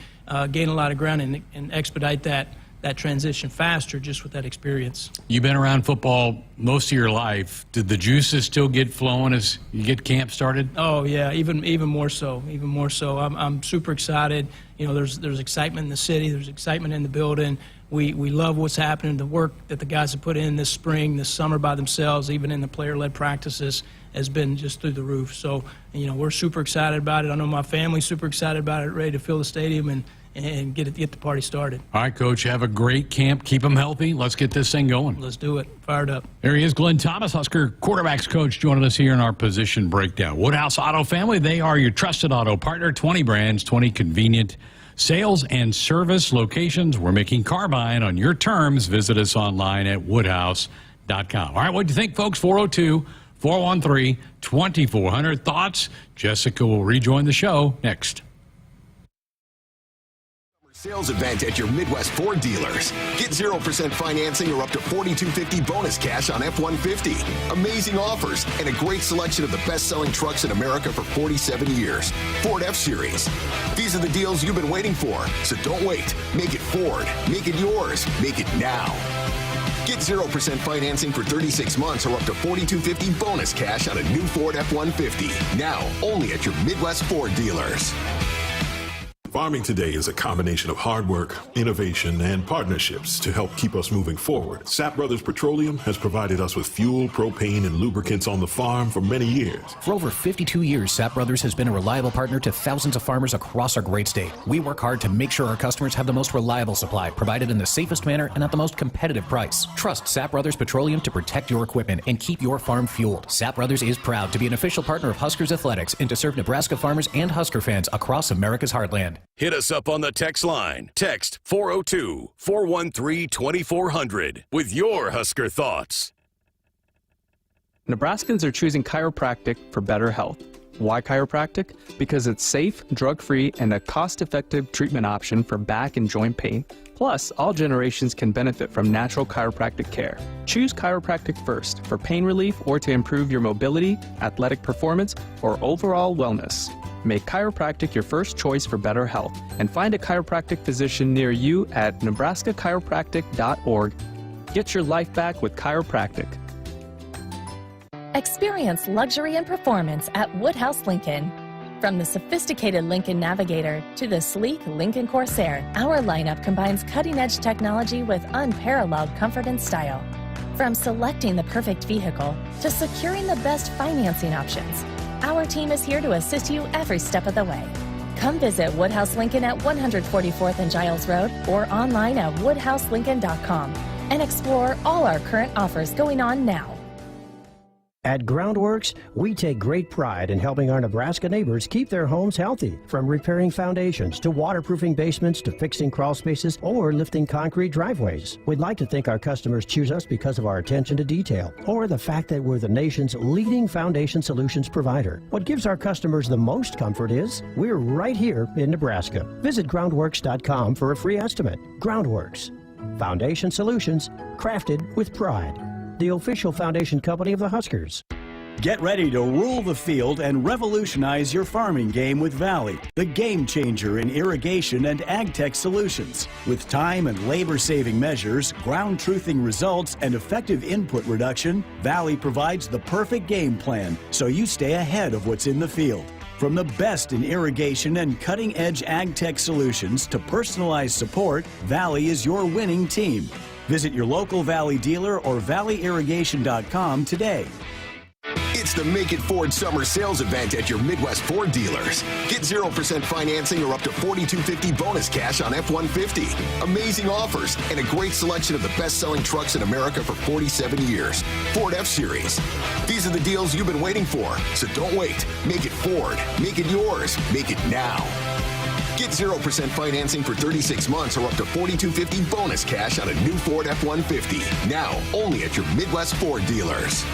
S: gain a lot of ground and expedite that transition faster just with that experience.
H: You've been around football most of your life. Did the juices still get flowing as you get camp started?
S: Oh yeah, even more so. Even more so. I'm super excited. There's excitement in the city. There's excitement in the building. We love what's happening. The work that the guys have put in this spring, this summer by themselves, even in the player-led practices, has been just through the roof. So, we're super excited about it. I know my family's super excited about it, ready to fill the stadium and get the party started.
H: All right, Coach, have a great camp. Keep them healthy. Let's get this thing going.
S: Let's do it. Fired up.
H: There he is, Glenn Thomas, Husker quarterbacks coach, joining us here in our position breakdown. Woodhouse Auto Family, they are your trusted auto partner. 20 brands, 20 convenient sales and service locations. We're making car buying on your terms. Visit us online at woodhouse.com. All right, what do you think, folks? 402-413-2400. Thoughts? Jessica will rejoin the show next.
L: Sales event at your Midwest Ford dealers. Get 0% financing or up to $4,250 bonus cash on F-150. Amazing offers and a great selection of the best-selling trucks in America for 47 years. Ford F-Series. These are the deals you've been waiting for, so don't wait. Make it Ford. Make it yours. Make it now. Get 0% financing for 36 months or up to $4,250 bonus cash on a new Ford F-150. Now, only at your Midwest Ford dealers.
T: Farming today is a combination of hard work, innovation, and partnerships to help keep us moving forward. Sapp Brothers Petroleum has provided us with fuel, propane, and lubricants on the farm for many years.
U: For over 52 years, Sapp Brothers has been a reliable partner to thousands of farmers across our great state. We work hard to make sure our customers have the most reliable supply, provided in the safest manner and at the most competitive price. Trust Sapp Brothers Petroleum to protect your equipment and keep your farm fueled. Sapp Brothers is proud to be an official partner of Huskers Athletics and to serve Nebraska farmers and Husker fans across America's heartland.
B: Hit us up on the text line. Text 402-413-2400 with your Husker thoughts.
N: Nebraskans are choosing chiropractic for better health. Why chiropractic? Because it's safe, drug-free, and a cost-effective treatment option for back and joint pain. Plus, all generations can benefit from natural chiropractic care. Choose chiropractic first for pain relief or to improve your mobility, athletic performance, or overall wellness. Make chiropractic your first choice for better health and find a chiropractic physician near you at nebraska-chiropractic.org. Get your life back with chiropractic.
D: Experience luxury and performance at Woodhouse Lincoln. From the sophisticated Lincoln Navigator to the sleek Lincoln Corsair, our lineup combines cutting-edge technology with unparalleled comfort and style. From selecting the perfect vehicle to securing the best financing options, our team is here to assist you every step of the way. Come visit Woodhouse Lincoln at 144th and Giles Road or online at woodhouselincoln.com and explore all our current offers going on now.
M: At Groundworks, we take great pride in helping our Nebraska neighbors keep their homes healthy. From repairing foundations to waterproofing basements to fixing crawl spaces or lifting concrete driveways. We'd like to think our customers choose us because of our attention to detail or the fact that we're the nation's leading foundation solutions provider. What gives our customers the most comfort is we're right here in Nebraska. Visit groundworks.com for a free estimate. Groundworks, foundation solutions crafted with pride. The official foundation company of the Huskers.
R: Get ready to rule the field and revolutionize your farming game with Valley, the game changer in irrigation and ag tech solutions. With time and labor-saving measures, ground truthing results, and effective input reduction, Valley provides the perfect game plan so you stay ahead of what's in the field. From the best in irrigation and cutting-edge ag tech solutions to personalized support, Valley is your winning team. Visit your local Valley dealer or valleyirrigation.com today.
L: It's the Make It Ford Summer Sales Event at your Midwest Ford dealers. Get 0% financing or up to $4,250 bonus cash on F-150. Amazing offers and a great selection of the best-selling trucks in America for 47 years. Ford F-Series. These are the deals you've been waiting for, so don't wait. Make it Ford. Make it yours. Make it now. Get 0% financing for 36 months or up to $4,250 bonus cash on a new Ford F-150. Now, only at your Midwest Ford dealers.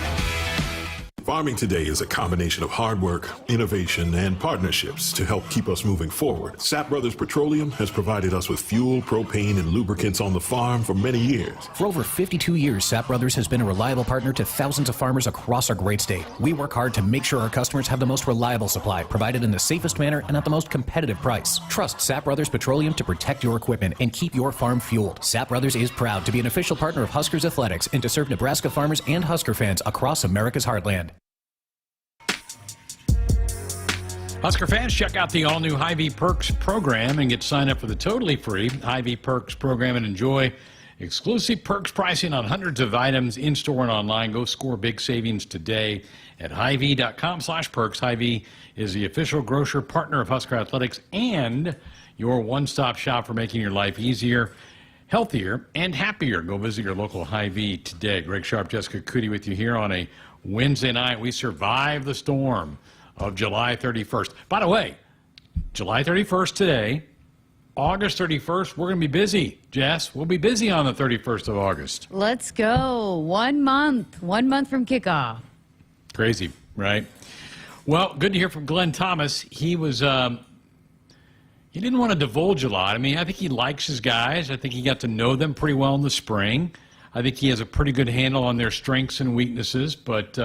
T: Farming today is a combination of hard work, innovation, and partnerships to help keep us moving forward. Sap Brothers Petroleum has provided us with fuel, propane, and lubricants on the farm for many years.
U: For over 52 years, Sap Brothers has been a reliable partner to thousands of farmers across our great state. We work hard to make sure our customers have the most reliable supply, provided in the safest manner and at the most competitive price. Trust Sap Brothers Petroleum to protect your equipment and keep your farm fueled. Sap Brothers is proud to be an official partner of Huskers Athletics and to serve Nebraska farmers and Husker fans across America's heartland.
H: Husker fans, check out the all-new Hy-Vee Perks program and get signed up for the totally free Hy-Vee Perks program and enjoy exclusive perks pricing on hundreds of items in-store and online. Go score big savings today at Hy-Vee.com/perks. Hy-Vee is the official grocer partner of Husker Athletics and your one-stop shop for making your life easier, healthier, and happier. Go visit your local Hy-Vee today. Greg Sharpe, Jessica Coody with you here on a Wednesday night. We survived the storm of July 31st. By the way, July 31st today, August 31st, we're going to be busy. Jess, we'll be busy on the 31st of August.
I: Let's go. 1 month. 1 month from kickoff.
H: Crazy, right? Well, good to hear from Glenn Thomas. He was, he didn't want to divulge a lot. I mean, I think he likes his guys. I think he got to know them pretty well in the spring. I think he has a pretty good handle on their strengths and weaknesses, but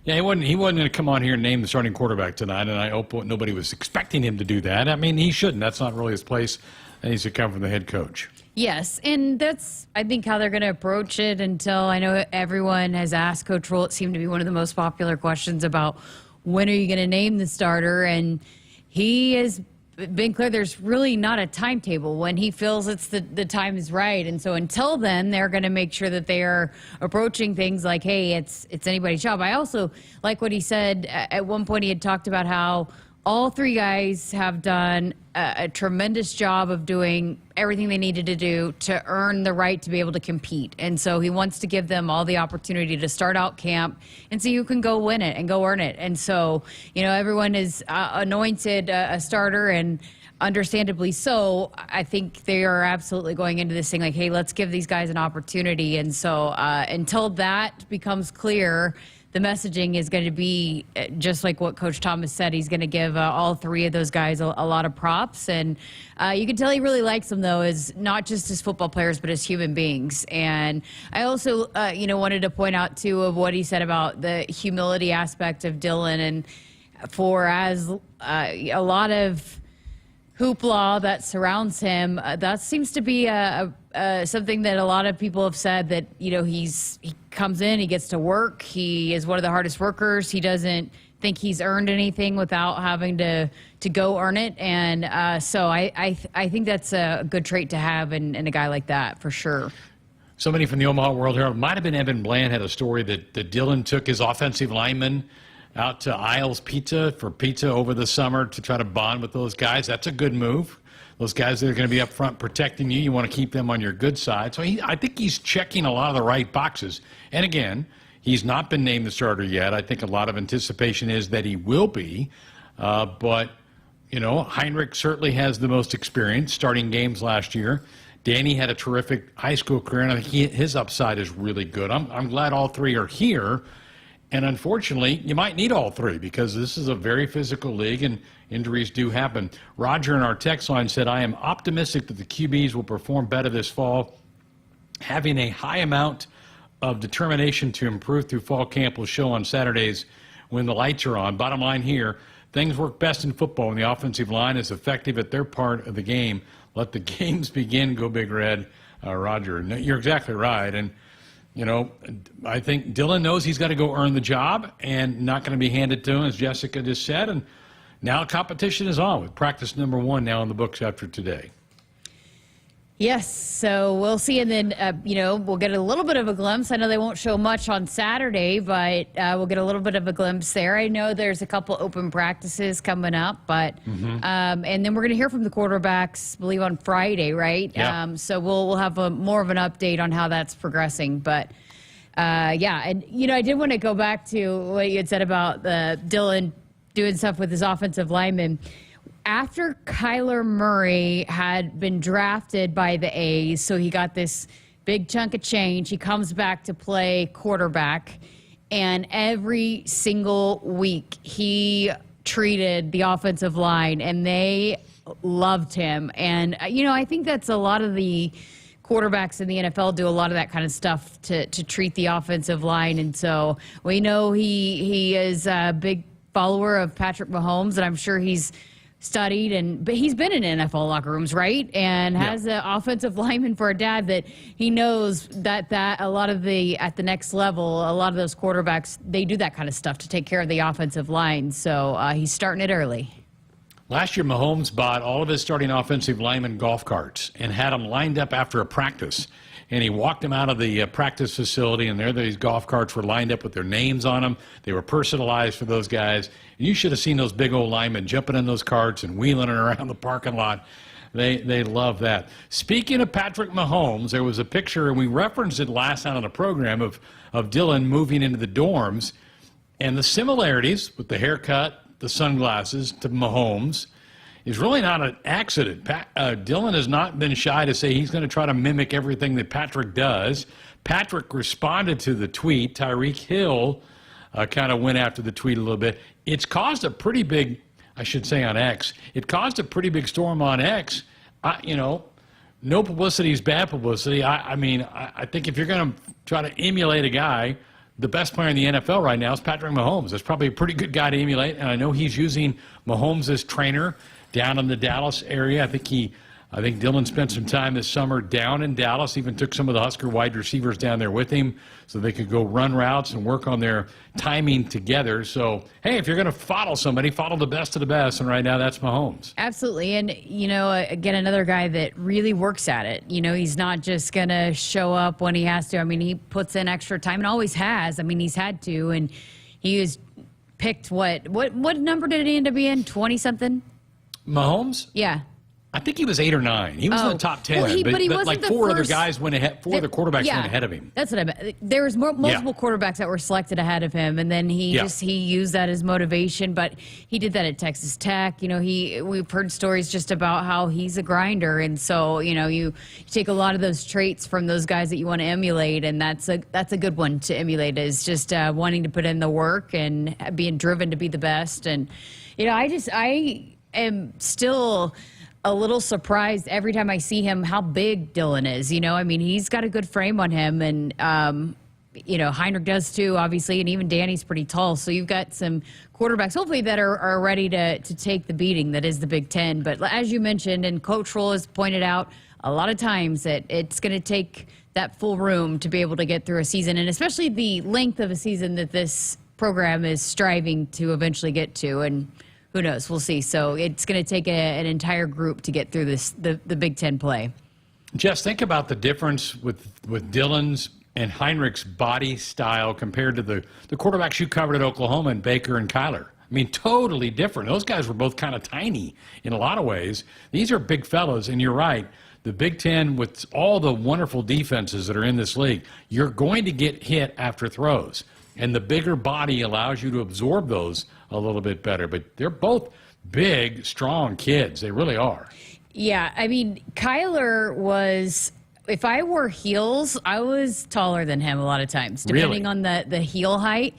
H: yeah, he wasn't going to come on here and name the starting quarterback tonight, and I hope nobody was expecting him to do that. I mean, he shouldn't. That's not really his place. That needs to come from the head coach.
I: Yes, and that's, I think, how they're going to approach it until I know everyone has asked Coach Rule. It seemed to be one of the most popular questions about when are you going to name the starter, and he has been clear there's really not a timetable when he feels it's the time is right. And so until then, they're going to make sure that they are approaching things like, hey, it's anybody's job. I also like what he said. At one point he had talked about how all three guys have done a tremendous job of doing everything they needed to do to earn the right to be able to compete. And so he wants to give them all the opportunity to start out camp and see who can go win it and go earn it. And so, you know, everyone is anointed a starter, and understandably so. I think they are absolutely going into this thing like, hey, let's give these guys an opportunity. And so until that becomes clear, the messaging is going to be just like what Coach Thomas said. He's going to give all three of those guys a lot of props. And you can tell he really likes them, though, as not just as football players, but as human beings. And I also, wanted to point out, too, of what he said about the humility aspect of Dylan. And for as a lot of hoopla that surrounds him, that seems to be something that a lot of people have said, that he comes in, he gets to work, he is one of the hardest workers, he doesn't think he's earned anything without having to go earn it. And so I think that's a good trait to have in a guy like that, for sure.
H: Somebody from the Omaha World Herald, might have been Evan Bland, had a story that Dylan took his offensive lineman out to Isles Pizza for pizza over the summer to try to bond with those guys. That's a good move. Those guys that are going to be up front protecting you, you want to keep them on your good side. So I think he's checking a lot of the right boxes. And again, he's not been named the starter yet. I think a lot of anticipation is that he will be. But Heinrich certainly has the most experience, starting games last year. Danny had a terrific high school career, and I think his upside is really good. I'm glad all three are here. And unfortunately, you might need all three, because this is a very physical league and injuries do happen. Roger in our text line said, I am optimistic that the QBs will perform better this fall. Having a high amount of determination to improve through fall camp will show on Saturdays when the lights are on. Bottom line here, things work best in football when the offensive line is effective at their part of the game. Let the games begin, go Big Red. Roger, no, you're exactly right. And I think Dylan knows he's got to go earn the job and not going to be handed to him, as Jessica just said. And now competition is on with practice number 1 now in the books after today.
I: Yes, so we'll see. And then, we'll get a little bit of a glimpse. I know they won't show much on Saturday, but we'll get a little bit of a glimpse there. I know there's a couple open practices coming up, but and then we're going to hear from the quarterbacks, I believe, on Friday, right?
H: Yeah.
I: So we'll have more of an update on how that's progressing. But, yeah, and, I did want to go back to what you had said about Dylan doing stuff with his offensive linemen. After Kyler Murray had been drafted by the A's, so he got this big chunk of change, he comes back to play quarterback, and every single week he treated the offensive line, and they loved him. And, I think that's a lot of the quarterbacks in the NFL do a lot of that kind of stuff to treat the offensive line. And so we know he is a big follower of Patrick Mahomes, and I'm sure he's studied, but he's been in NFL locker rooms, right? And has an offensive lineman for a dad that he knows that a lot of at the next level, a lot of those quarterbacks, they do that kind of stuff to take care of the offensive line. So he's starting it early.
H: Last year, Mahomes bought all of his starting offensive linemen golf carts and had them lined up after a practice. And he walked them out of the practice facility, and there these golf carts were lined up with their names on them. They were personalized for those guys. And you should have seen those big old linemen jumping in those carts and wheeling it around the parking lot. They love that. Speaking of Patrick Mahomes, there was a picture, and we referenced it last night on the program, of Dylan moving into the dorms. And the similarities with the haircut, the sunglasses to Mahomes is really not an accident. Dylan has not been shy to say he's going to try to mimic everything that Patrick does. Patrick responded to the tweet. Tyreek Hill kind of went after the tweet a little bit. It's caused a pretty big, I should say on X, it caused a pretty big storm on X. No publicity is bad publicity. I think if you're going to try to emulate a guy, the best player in the NFL right now is Patrick Mahomes. That's probably a pretty good guy to emulate, and I know he's using Mahomes as trainer down in the Dallas area. I think Dylan spent some time this summer down in Dallas, even took some of the Husker wide receivers down there with him so they could go run routes and work on their timing together. So, hey, if you're going to follow somebody, follow the best of the best, and right now that's Mahomes.
I: Absolutely. And, again, another guy that really works at it. He's not just going to show up when he has to. He puts in extra time and always has. He's had to, and he was picked what number did he end up being? 20-something?
H: Mahomes?
I: Yeah.
H: I think he was 8 or 9. He was in the top 10.
I: Well, but he wasn't
H: like
I: the
H: four other
I: first-
H: guys went ahead. Four other quarterbacks went ahead of him.
I: That's what I meant. There was multiple quarterbacks that were selected ahead of him, and then he used that as motivation. But he did that at Texas Tech. We've heard stories just about how he's a grinder, and so you take a lot of those traits from those guys that you want to emulate, and that's a good one to emulate. Is just wanting to put in the work and being driven to be the best. And I am still a little surprised every time I see him how big Dylan is. He's got a good frame on him, and Heinrich does too, obviously, and even Danny's pretty tall. So you've got some quarterbacks, hopefully, that are ready to take the beating that is the Big Ten. But as you mentioned, and Coach Roll has pointed out a lot of times, that it's going to take that full room to be able to get through a season, and especially the length of a season that this program is striving to eventually get to. And who knows? We'll see. So it's going to take an entire group to get through the Big Ten play.
H: Jess, think about the difference with Dylan's and Heinrich's body style compared to the quarterbacks you covered at Oklahoma, and Baker and Kyler. Totally different. Those guys were both kind of tiny in a lot of ways. These are big fellows, and you're right. The Big Ten, with all the wonderful defenses that are in this league, you're going to get hit after throws. And the bigger body allows you to absorb those a little bit better. But they're both big, strong kids. They really are. Yeah,
I: Kyler was, if I wore heels, I was taller than him a lot of times, depending on the heel height.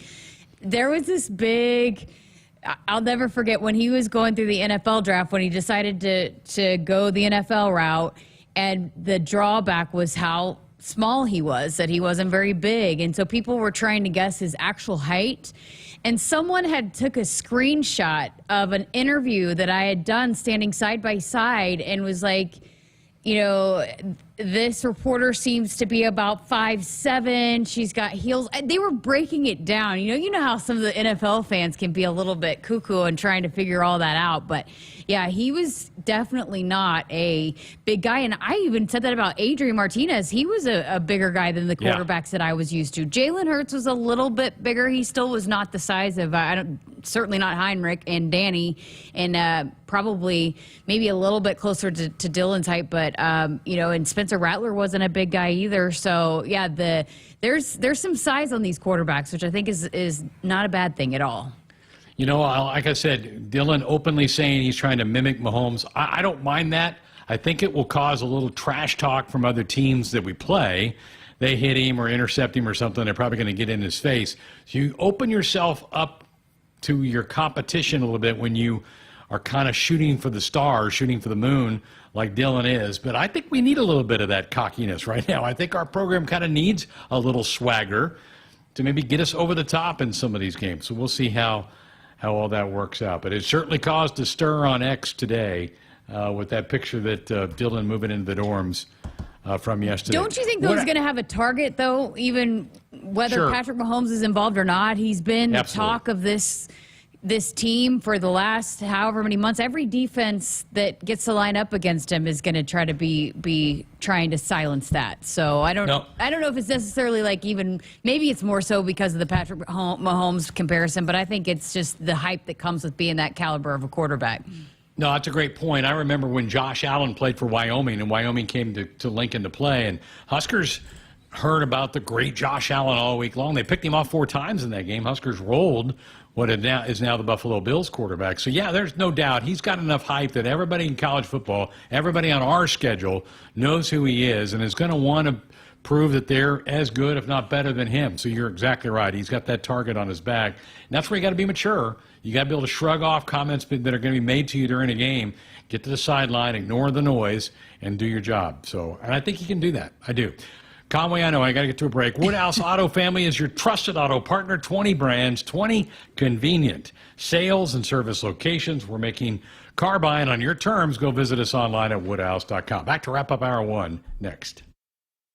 I: There was this big, I'll never forget when he was going through the NFL draft, when he decided to go the NFL route, and the drawback was how small he was, that he wasn't very big. And so people were trying to guess his actual height. And someone had took a screenshot of an interview that I had done standing side by side and was like, this reporter seems to be about 5'7". She's got heels. They were breaking it down. You know how some of the NFL fans can be a little bit cuckoo and trying to figure all that out. But yeah, he was definitely not a big guy. And I even said that about Adrian Martinez. He was a bigger guy than the quarterbacks that I was used to. Jalen Hurts was a little bit bigger. He still was not the size of, certainly not Heinrich and Danny, and probably maybe a little bit closer to Dylan's height. But, and Spencer Rattler wasn't a big guy either. So, yeah, there's some size on these quarterbacks, which I think is not a bad thing at all.
H: Like I said, Dylan openly saying he's trying to mimic Mahomes. I don't mind that. I think it will cause a little trash talk from other teams that we play. They hit him or intercept him or something, they're probably going to get in his face. So you open yourself up to your competition a little bit when you are kind of shooting for the stars, shooting for the moon, like Dylan is. But I think we need a little bit of that cockiness right now. I think our program kind of needs a little swagger to maybe get us over the top in some of these games. So we'll see how all that works out. But it certainly caused a stir on X today with that picture that Dylan moving into the dorms from yesterday.
I: Don't you think those going to have a target, though, even whether Patrick Mahomes is involved or not? He's been the talk of this team for the last however many months. Every defense that gets to line up against him is going to try to be trying to silence that. So I don't know if it's necessarily maybe it's more so because of the Patrick Mahomes comparison, but I think it's just the hype that comes with being that caliber of a quarterback.
H: No, that's a great point. I remember when Josh Allen played for Wyoming, and Wyoming came to Lincoln to play, and Huskers heard about the great Josh Allen all week long. They picked him off 4 times in that game. Huskers rolled what is now the Buffalo Bills quarterback. So, yeah, there's no doubt he's got enough hype that everybody in college football, everybody on our schedule knows who he is and is going to want to prove that they're as good, if not better, than him. So you're exactly right. He's got that target on his back. And that's where you got to be mature. You got to be able to shrug off comments that are going to be made to you during a game, get to the sideline, ignore the noise, and do your job. And I think you can do that. I do. Conway, I know I got to get to a break. Woodhouse Auto Family is your trusted auto partner. 20 brands, 20 convenient sales and service locations. We're making car buying on your terms. Go visit us online at woodhouse.com. Back to wrap up hour 1 next.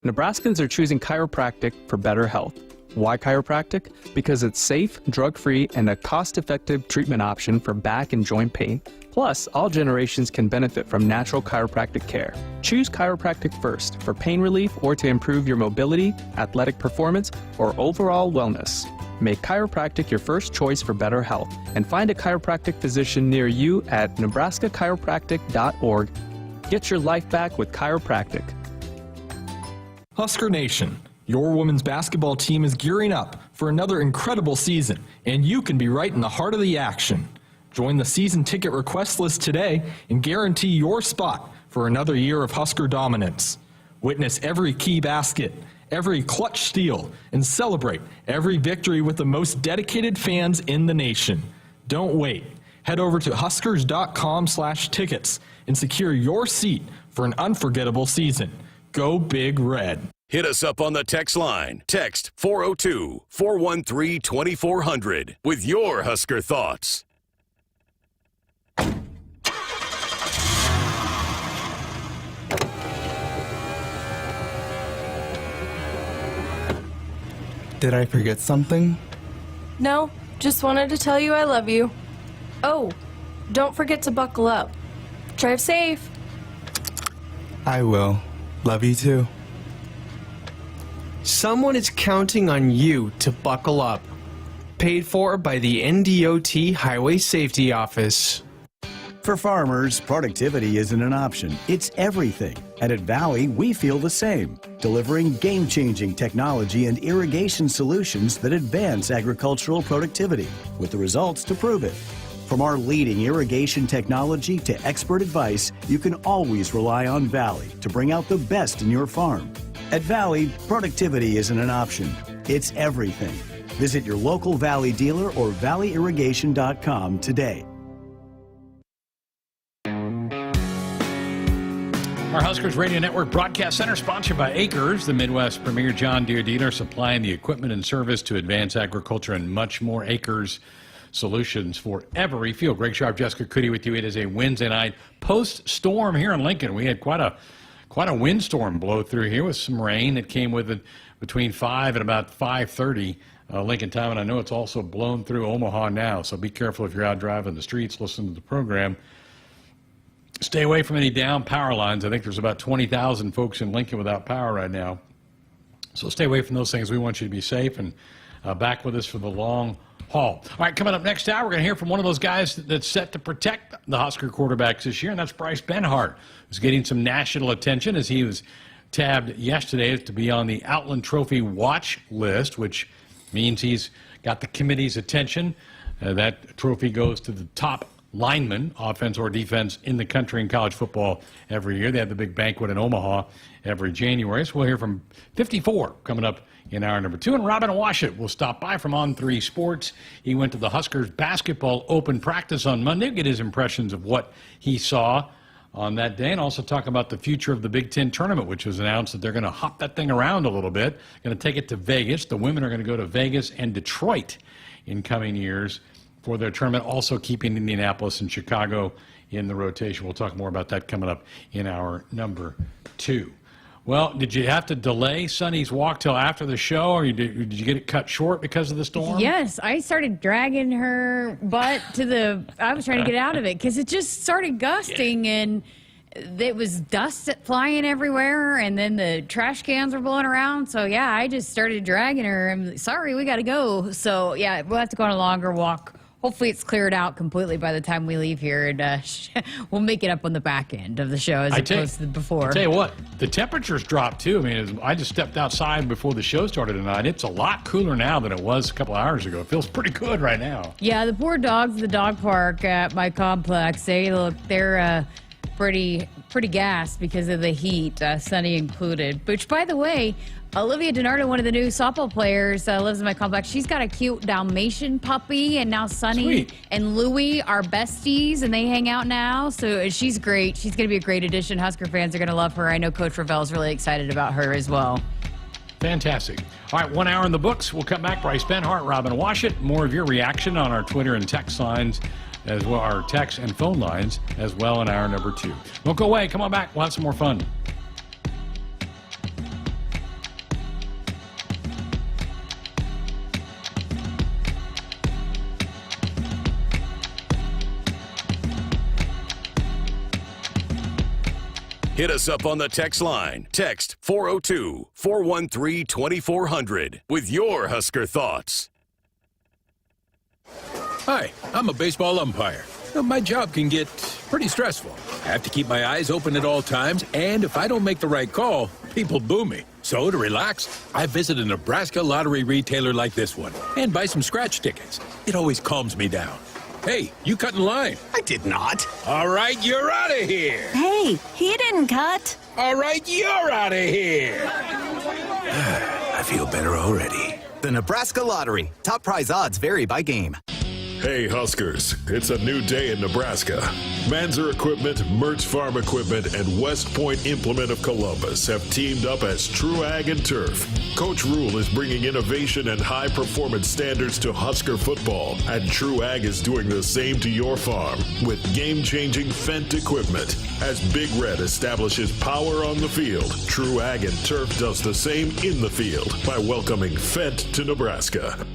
N: Nebraskans are choosing chiropractic for better health. Why chiropractic? Because it's safe, drug-free, and a cost-effective treatment option for back and joint pain. Plus, all generations can benefit from natural chiropractic care. Choose chiropractic first for pain relief or to improve your mobility, athletic performance, or overall wellness. Make chiropractic your first choice for better health and find a chiropractic physician near you at nebraska-chiropractic.org. Get your life back with chiropractic.
A: Husker Nation, your women's basketball team is gearing up for another incredible season, and you can be right in the heart of the action. Join the season ticket request list today and guarantee your spot for another year of Husker dominance. Witness every key basket, every clutch steal, and celebrate every victory with the most dedicated fans in the nation. Don't wait. Head over to huskers.com/tickets and secure your seat for an unforgettable season. Go Big Red.
B: Hit us up on the text line. Text 402-413-2400 with your Husker thoughts.
E: Did I forget something?
V: No, just wanted to tell you I love you. Oh, don't forget to buckle up. Drive safe.
E: I will. Love you too.
Q: Someone is counting on you to buckle up. Paid for by the NDOT Highway Safety Office.
R: For farmers, productivity isn't an option, it's everything. And at Valley, we feel the same, delivering game-changing technology and irrigation solutions that advance agricultural productivity, with the results to prove it. From our leading irrigation technology to expert advice, you can always rely on Valley to bring out the best in your farm. At Valley, productivity isn't an option, it's everything. Visit your local Valley dealer or valleyirrigation.com today.
H: Our Huskers Radio Network Broadcast Center, sponsored by Akrs, the Midwest premier John Deere dealer, supplying the equipment and service to advance agriculture and much more. Akrs solutions for every field. Greg Sharpe, Jessica Coody with you. It is a Wednesday night post-storm here in Lincoln. We had quite a windstorm blow through here with some rain that came with it between 5 and about 5:30 Lincoln time, and I know it's also blown through Omaha now, so be careful if you're out driving the streets, listening to the program. Stay away from any down power lines. I think there's about 20,000 folks in Lincoln without power right now. So stay away from those things. We want you to be safe and back with us for the long haul. All right, coming up next hour, we're going to hear from one of those guys that's set to protect the Husker quarterbacks this year, and that's Bryce Benhart, who's getting some national attention as he was tabbed yesterday to be on the Outland Trophy watch list, which means he's got the committee's attention. That trophy goes to the top linemen, offense or defense, in the country in college football every year. They have the big banquet in Omaha every January. So we'll hear from 54 coming up in hour number 2. And Robin Washut will stop by from On3 Sports. He went to the Huskers basketball open practice on Monday, get his impressions of what he saw on that day, and also talk about the future of the Big Ten tournament, which was announced that they're going to hop that thing around a little bit, going to take it to Vegas. The women are going to go to Vegas and Detroit in coming years for their tournament, also keeping Indianapolis and Chicago in the rotation. We'll talk more about that coming up in hour number 2. Well, did you have to delay Sonny's walk till after the show, or did you get it cut short because of the storm?
I: Yes, I started dragging her butt I was trying to get out of it because it just started gusting and it was dust flying everywhere, and then the trash cans were blowing around. So, yeah, I just started dragging her. I'm sorry, we got to go. So, yeah, we'll have to go on a longer walk. Hopefully it's cleared out completely by the time we leave here, and we'll make it up on the back end of the show as opposed to before.
H: I tell you what, the temperatures dropped too. I mean, I just stepped outside before the show started tonight. It's a lot cooler now than it was a couple hours ago. It feels pretty good right now.
I: Yeah, the poor dogs at the dog park at my complex, they're pretty gassed because of the heat, Sonny included. Which, by the way, Olivia DiNardo, one of the new softball players, lives in my complex. She's got a cute Dalmatian puppy, and now Sonny and Louie are besties, and they hang out now. So she's great. She's going to be a great addition. Husker fans are going to love her. I know Coach Ravel's really excited about her as well.
H: Fantastic. All right, 1 hour in the books. We'll come back. Bryce Benhart, Robin Washut. More of your reaction on our Twitter and text lines, as well, our text and phone lines, as well in hour number 2. Don't go away. Come on back. We'll have some more fun.
B: Hit us up on the text line. Text 402-413-2400 with your Husker thoughts.
W: Hi, I'm a baseball umpire.
F: My job can get pretty stressful. I have to keep my eyes open at all times, and if I don't make the right call, people boo me. So to relax, I visit a Nebraska lottery retailer like this one and buy some scratch tickets. It always calms me down. Hey, you cut in line.
G: I did not.
F: All right, you're out of here.
W: Hey, he didn't cut.
F: All right, you're out of here.
G: I feel better already.
X: The Nebraska Lottery. Top prize odds vary by game.
T: Hey Huskers, it's a new day in Nebraska. Manzer Equipment, Mertz Farm Equipment, and West Point Implement of Columbus have teamed up as True Ag and Turf. Coach Rule is bringing innovation and high-performance standards to Husker football, and True Ag is doing the same to your farm with game-changing Fendt equipment. As Big Red establishes power on the field, True Ag and Turf does the same in the field by welcoming Fendt to Nebraska.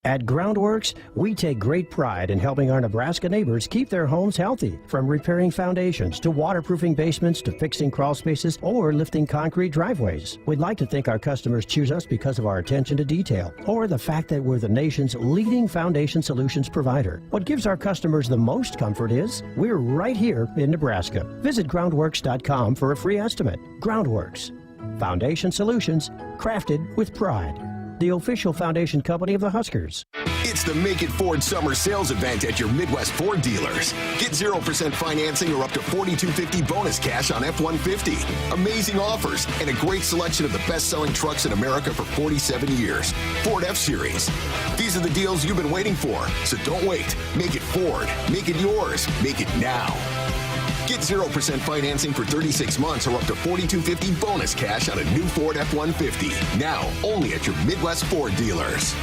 M: At Groundworks, we take great pride in helping our Nebraska neighbors keep their homes healthy, from repairing foundations to waterproofing basements to fixing crawl spaces or lifting concrete driveways. We'd like to think our customers choose us because of our attention to detail or the fact that we're the nation's leading foundation solutions provider. What gives our customers the most comfort is we're right here in Nebraska. Visit groundworks.com for a free estimate. Groundworks, foundation solutions crafted with pride. The official foundation company of the Huskers.
L: It's the Make It Ford Summer Sales Event at your Midwest Ford dealers. Get 0% financing or up to $4,250 bonus cash on F-150. Amazing offers and a great selection of the best-selling trucks in America for 47 years. Ford F-Series. These are the deals you've been waiting for, so don't wait. Make it Ford. Make it yours. Make it now. Get 0% financing for 36 months or up to $4,250 bonus cash on a new Ford F-150. Now, only at your Midwest Ford dealers.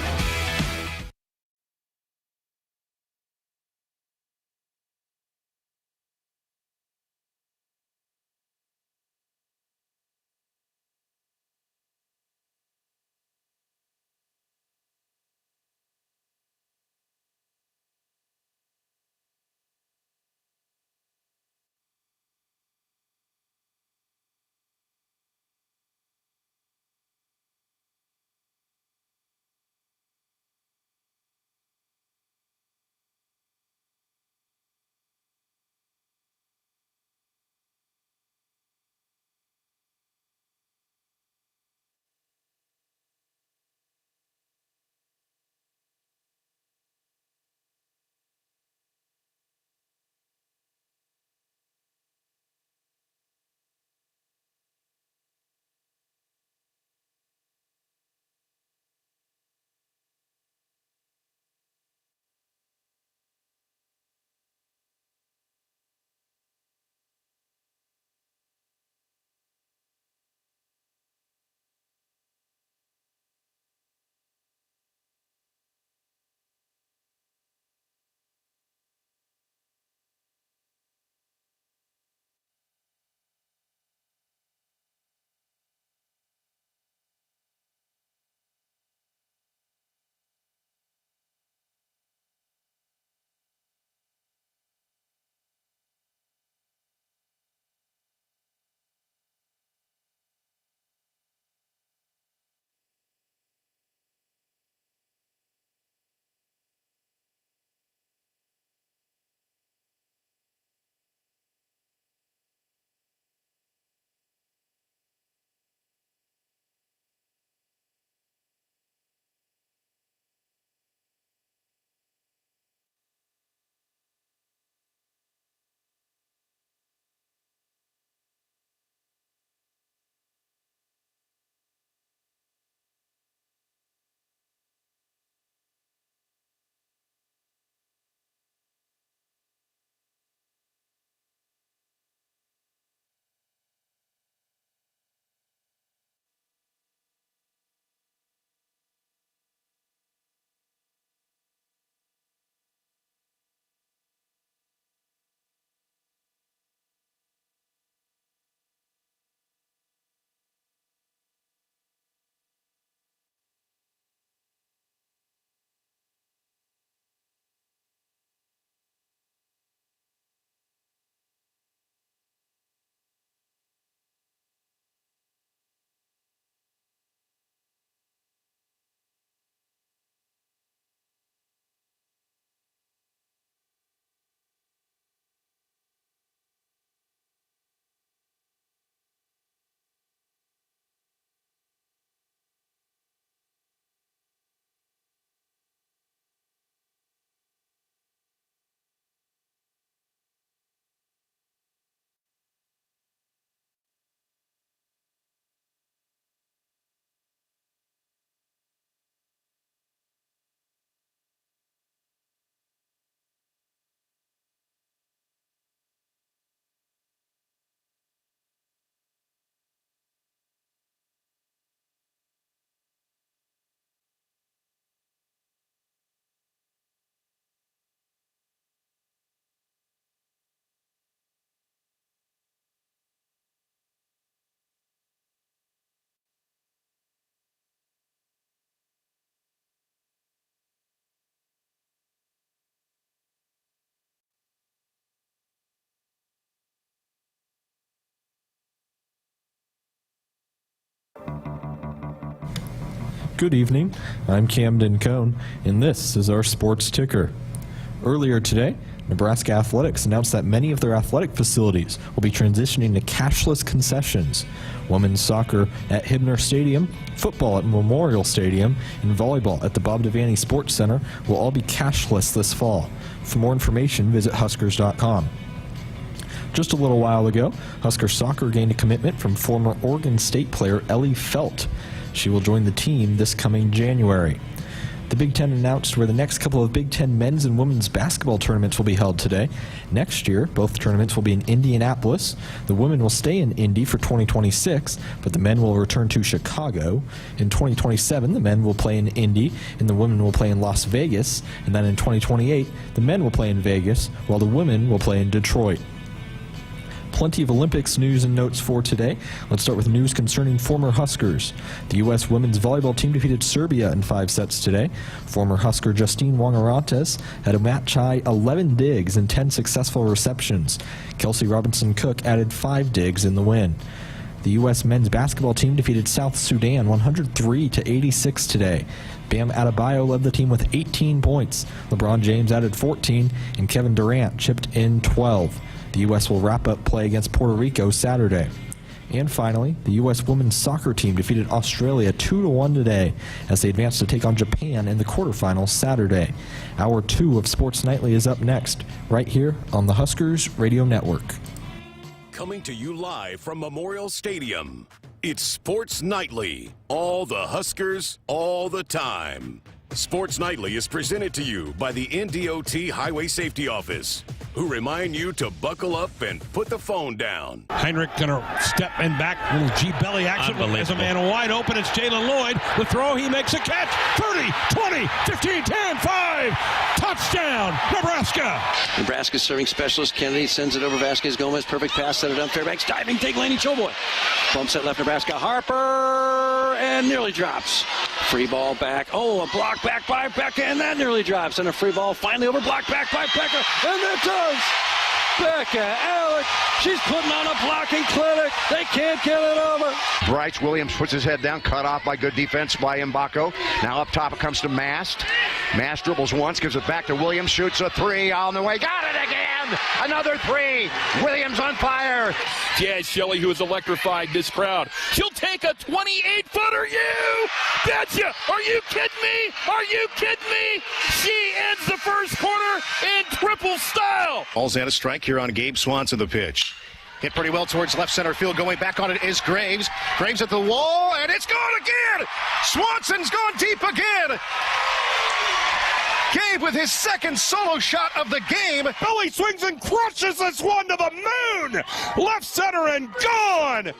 A: Good evening. I'm Camden Cohn, and this is our sports ticker. Earlier today, Nebraska Athletics announced that many of their athletic facilities will be transitioning to cashless concessions. Women's soccer at Hibner Stadium, football at Memorial Stadium, and volleyball at the Bob Devaney Sports Center will all be cashless this fall. For more information, visit Huskers.com. Just a little while ago, Husker soccer gained a commitment from former Oregon State player Ellie Felt. She will join the team this coming January. The Big Ten announced where the next couple of Big Ten men's and women's basketball tournaments will be held today. Next year, both tournaments will be in Indianapolis. The women will stay in Indy for 2026, but the men will return to Chicago. In 2027, the men will play in Indy, and the women will play in Las Vegas. And then in 2028, the men will play in Vegas, while the women will play in Detroit. Plenty of Olympics news and notes for today. Let's start with news concerning former Huskers. The U.S. women's volleyball team defeated Serbia in 5 sets today. Former Husker Justine Wangarates had a match-high 11 digs and 10 successful receptions. Kelsey Robinson-Cook added 5 digs in the win. The U.S. men's basketball team defeated South Sudan 103-86 today. Bam Adebayo led the team with 18 points. LeBron James added 14, and Kevin Durant chipped in 12. The U.S. will wrap up play against Puerto Rico Saturday. And finally, the U.S. women's soccer team defeated Australia 2-1 today as they advance to take on Japan in the quarterfinals Saturday. Hour 2 of Sports Nightly is up next, right here on the Huskers Radio Network.
B: Coming to you live from Memorial Stadium, it's Sports Nightly. All the Huskers, all the time. Sports Nightly is presented to you by the NDOT Highway Safety Office, who remind you to buckle up and put the phone down.
C: Heinrich gonna step in back, little G-belly action as a man wide open. It's Jalen Lloyd. The throw, he makes a catch. 30, 20, 15, 10, 5. Touchdown, Nebraska.
J: Nebraska serving specialist Kennedy sends it over Vasquez Gomez. Perfect pass, set it up. Fairbanks diving, take Laney Choboy. Bumps it left Nebraska. Harper and nearly drops. Free ball back. Oh, a block back by Becca, and that nearly drops. And a free ball finally over, block back by Becca, and it does. Becca Alec, she's putting on a blocking clinic. They can't get it over.
K: Bryce Williams puts his head down, cut off by good defense by Mbako. Now up top it comes to Mast. Mast dribbles once, gives it back to Williams, shoots a 3 on the way. Got it again! Another 3. Williams on fire.
C: Yeah, Shelley, who has electrified this crowd. She'll take a 28-footer. You betcha! Are you kidding me? Are you kidding me? She ends the first quarter in triple style.
O: Ball's out of strike here on Gabe Swanson, the pitch. Hit pretty well towards left center field. Going back on it is Graves. Graves at the wall, and it's gone again! Swanson's gone deep again! Gabe with his second solo shot of the game.
C: Billy swings and crushes this one to the moon. Left center and gone.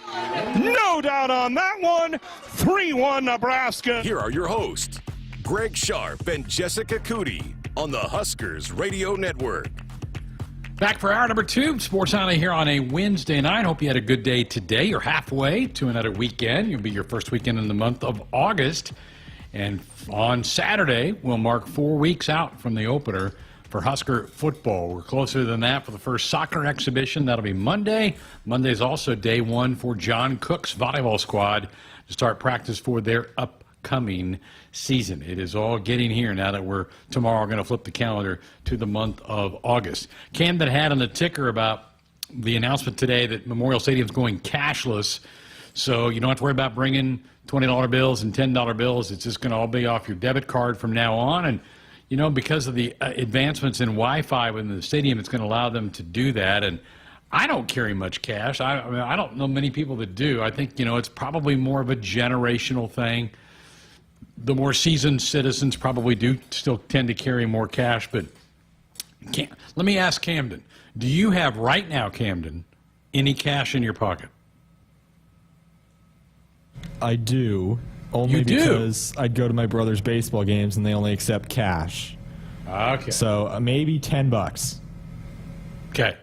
C: No doubt on that one. 3-1 Nebraska.
B: Here are your hosts, Greg Sharpe and Jessica Coody on the Huskers Radio Network.
H: Back for hour number 2, Sports Nightly here on a Wednesday night. Hope you had a good day today. You're halfway to another weekend. You'll be your first weekend in the month of August. And on Saturday, we'll mark 4 weeks out from the opener for Husker football. We're closer than that for the first soccer exhibition. That'll be Monday. Monday's also day 1 for John Cook's volleyball squad to start practice for their upcoming season. It is all getting here now that we're tomorrow going to flip the calendar to the month of August. Camden had on the ticker about the announcement today that Memorial Stadium's going cashless, so you don't have to worry about bringing $20 bills and $10 bills. It's just going to all be off your debit card from now on. And, you know, because of the advancements in Wi-Fi within the stadium, it's going to allow them to do that. And I don't carry much cash. I mean, I don't know many people that do. I think, you know, it's probably more of a generational thing. The more seasoned citizens probably do still tend to carry more cash. But let me ask Camden, do you have right now, Camden, any cash in your pocket?
A: I do, only because I'd go to my brother's baseball games and they only accept cash.
H: Okay.
A: So maybe $10.
H: Okay.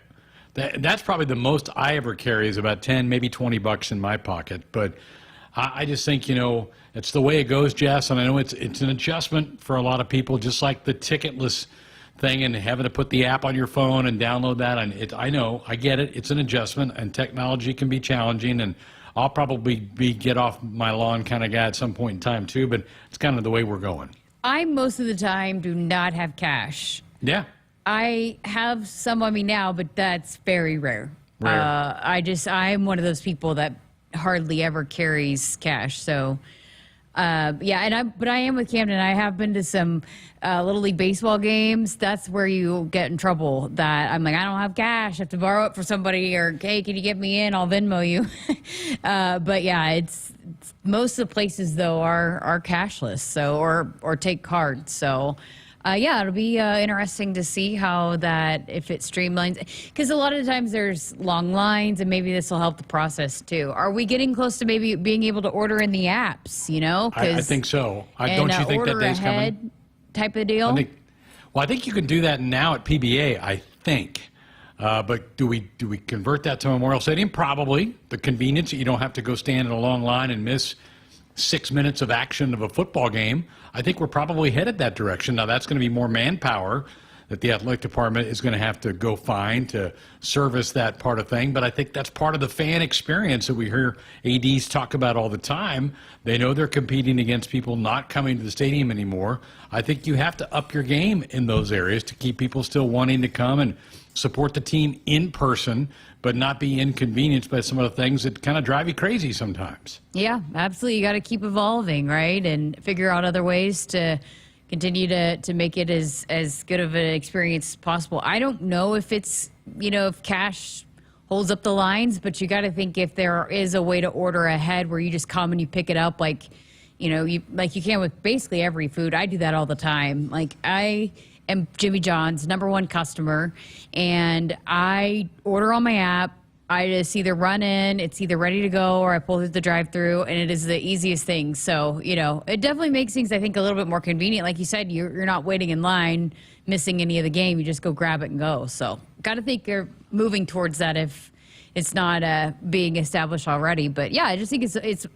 H: That's probably the most I ever carry is about 10, maybe $20 in my pocket. But I just think, you know, it's the way it goes, Jess. And I know it's an adjustment for a lot of people, just like the ticketless thing and having to put the app on your phone and download that. And I know, I get it. It's an adjustment, and technology can be challenging. And I'll probably be get off my lawn kind of guy at some point in time too, but it's kind of the way we're going.
I: I most of the time do not have cash.
H: Yeah.
I: I have some on me now, but that's very rare.
H: Rare.
I: I'm one of those people that hardly ever carries cash. So, but I am with Camden. I have been to some Little League baseball games. That's where you get in trouble. That I'm like, I don't have cash. I have to borrow it for somebody, or hey, can you get me in? I'll Venmo you. But yeah, it's most of the places though are cashless. So or take cards. So. It'll be interesting to see how that, if it streamlines, because a lot of the times there's long lines, and maybe this will help the process too. Are we getting close to maybe being able to order in the apps, you know?
H: I think so. Don't you think that day's coming?
I: Type of deal?
H: I think you can do that now at PBA, I think. But do we convert that to Memorial Stadium? Probably. The convenience, you don't have to go stand in a long line and miss 6 minutes of action of a football game. I think we're probably headed that direction. Now, that's going to be more manpower that the athletic department is going to have to go find to service that part of thing. But I think that's part of the fan experience that we hear ADs talk about all the time. They know they're competing against people not coming to the stadium anymore. I think you have to up your game in those areas to keep people still wanting to come and support the team in person, but not be inconvenienced by some of the things that kind of drive you crazy sometimes.
I: Yeah, absolutely. You got to keep evolving, right? And figure out other ways to continue to make it as good of an experience as possible. I don't know if it's, if cash holds up the lines, but you got to think if there is a way to order ahead where you just come and you pick it up like you can with basically every food. I do that all the time. Like I am Jimmy John's #1 customer, and I order on my app. I just either run in, it's either ready to go, or I pull through the drive-through, and it is the easiest thing. So, it definitely makes things, I think, a little bit more convenient. Like you said, you're not waiting in line, missing any of the game. You just go grab it and go. So, got to think you're moving towards that if it's not being established already. But, yeah, I just think it's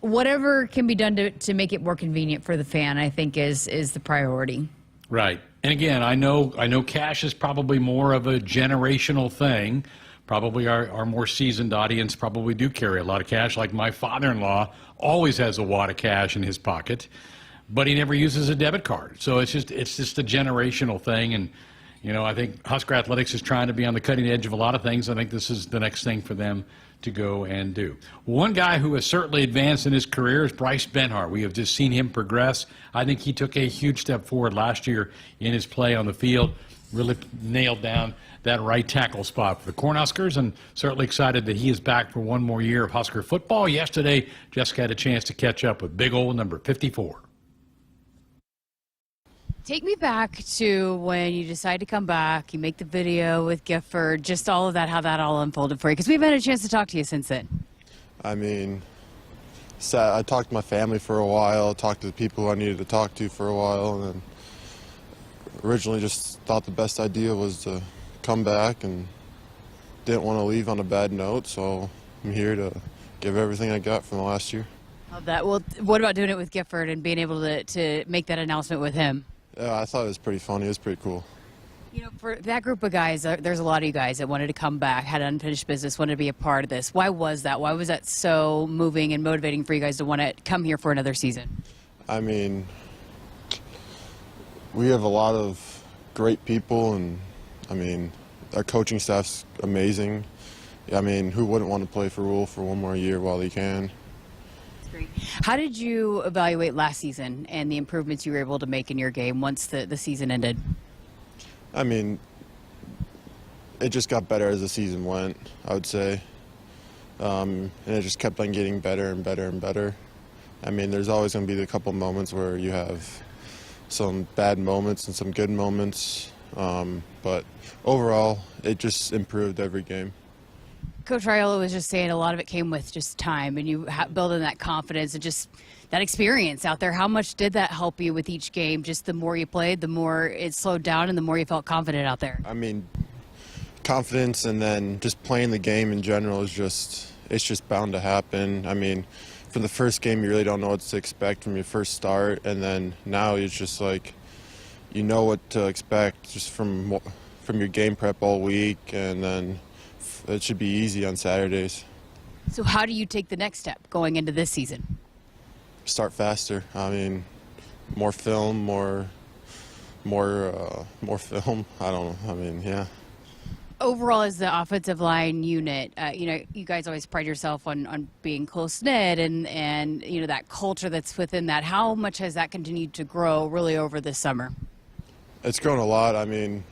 I: whatever can be done to make it more convenient for the fan, I think, is the priority.
H: Right. And again, I know cash is probably more of a generational thing. Probably our more seasoned audience probably do carry a lot of cash. Like my father-in-law always has a wad of cash in his pocket, but he never uses a debit card. So it's just a generational thing. And, I think Husker Athletics is trying to be on the cutting edge of a lot of things. I think this is the next thing for them to go and do. One guy who has certainly advanced in his career is Bryce Benhart. We have just seen him progress. I think he took a huge step forward last year in his play on the field, really nailed down that right tackle spot for the Cornhuskers, and certainly excited that he is back for one more year of Husker football. Yesterday, Jessica had a chance to catch up with big old number 54.
I: Take me back to when you decide to come back, you make the video with Gifford, just all of that, how that all unfolded for you, because we've had a chance to talk to you since then.
D: I talked to my family for a while, talked to the people I needed to talk to for a while, and then originally just thought the best idea was to come back and didn't want to leave on a bad note, so I'm here to give everything I got from the last year.
I: Love that. Well, what about doing it with Gifford and being able to make that announcement with him?
D: Yeah, I thought it was pretty funny. It was pretty cool.
I: For that group of guys, there's a lot of you guys that wanted to come back, had unfinished business, wanted to be a part of this. Why was that? Why was that so moving and motivating for you guys to want to come here for another season?
D: We have a lot of great people, and our coaching staff's amazing. Who wouldn't want to play for Rule for one more year while he can?
I: That's great. How did you evaluate last season and the improvements you were able to make in your game once the season ended?
D: It just got better as the season went, I would say. And it just kept on getting better and better and better. There's always going to be a couple moments where you have some bad moments and some good moments. But overall, it just improved every game.
I: Coach Raiola was just saying a lot of it came with just time and you building that confidence and just that experience out there. How much did that help you with each game? Just the more you played, the more it slowed down and the more you felt confident out there.
D: Confidence and then just playing the game in general is just bound to happen. From the first game, you really don't know what to expect from your first start, and then now it's just like you know what to expect just from your game prep all week, and then it should be easy on Saturdays.
I: So how do you take the next step going into this season?
D: Start faster. I mean, more film, more film. I don't know. I mean, yeah.
I: Overall, as the offensive line unit, you guys always pride yourself on being close-knit and that culture that's within that. How much has that continued to grow really over this summer?
D: It's grown a lot. I mean,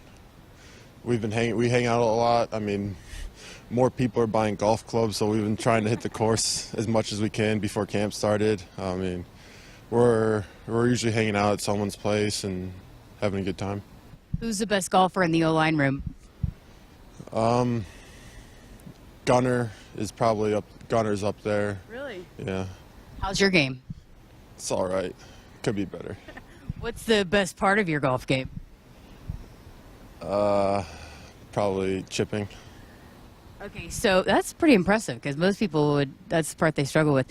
D: we hang out a lot. I mean, more people are buying golf clubs, so we've been trying to hit the course as much as we can before camp started. I mean, we're usually hanging out at someone's place and having a good time.
I: Who's the best golfer in the O-line room?
D: Gunner is probably up. Gunner's up there.
I: Really?
D: Yeah.
I: How's your game?
D: It's all right. Could be better.
I: What's the best part of your golf game?
D: Probably chipping.
I: Okay, so that's pretty impressive because most people that's the part they struggle with.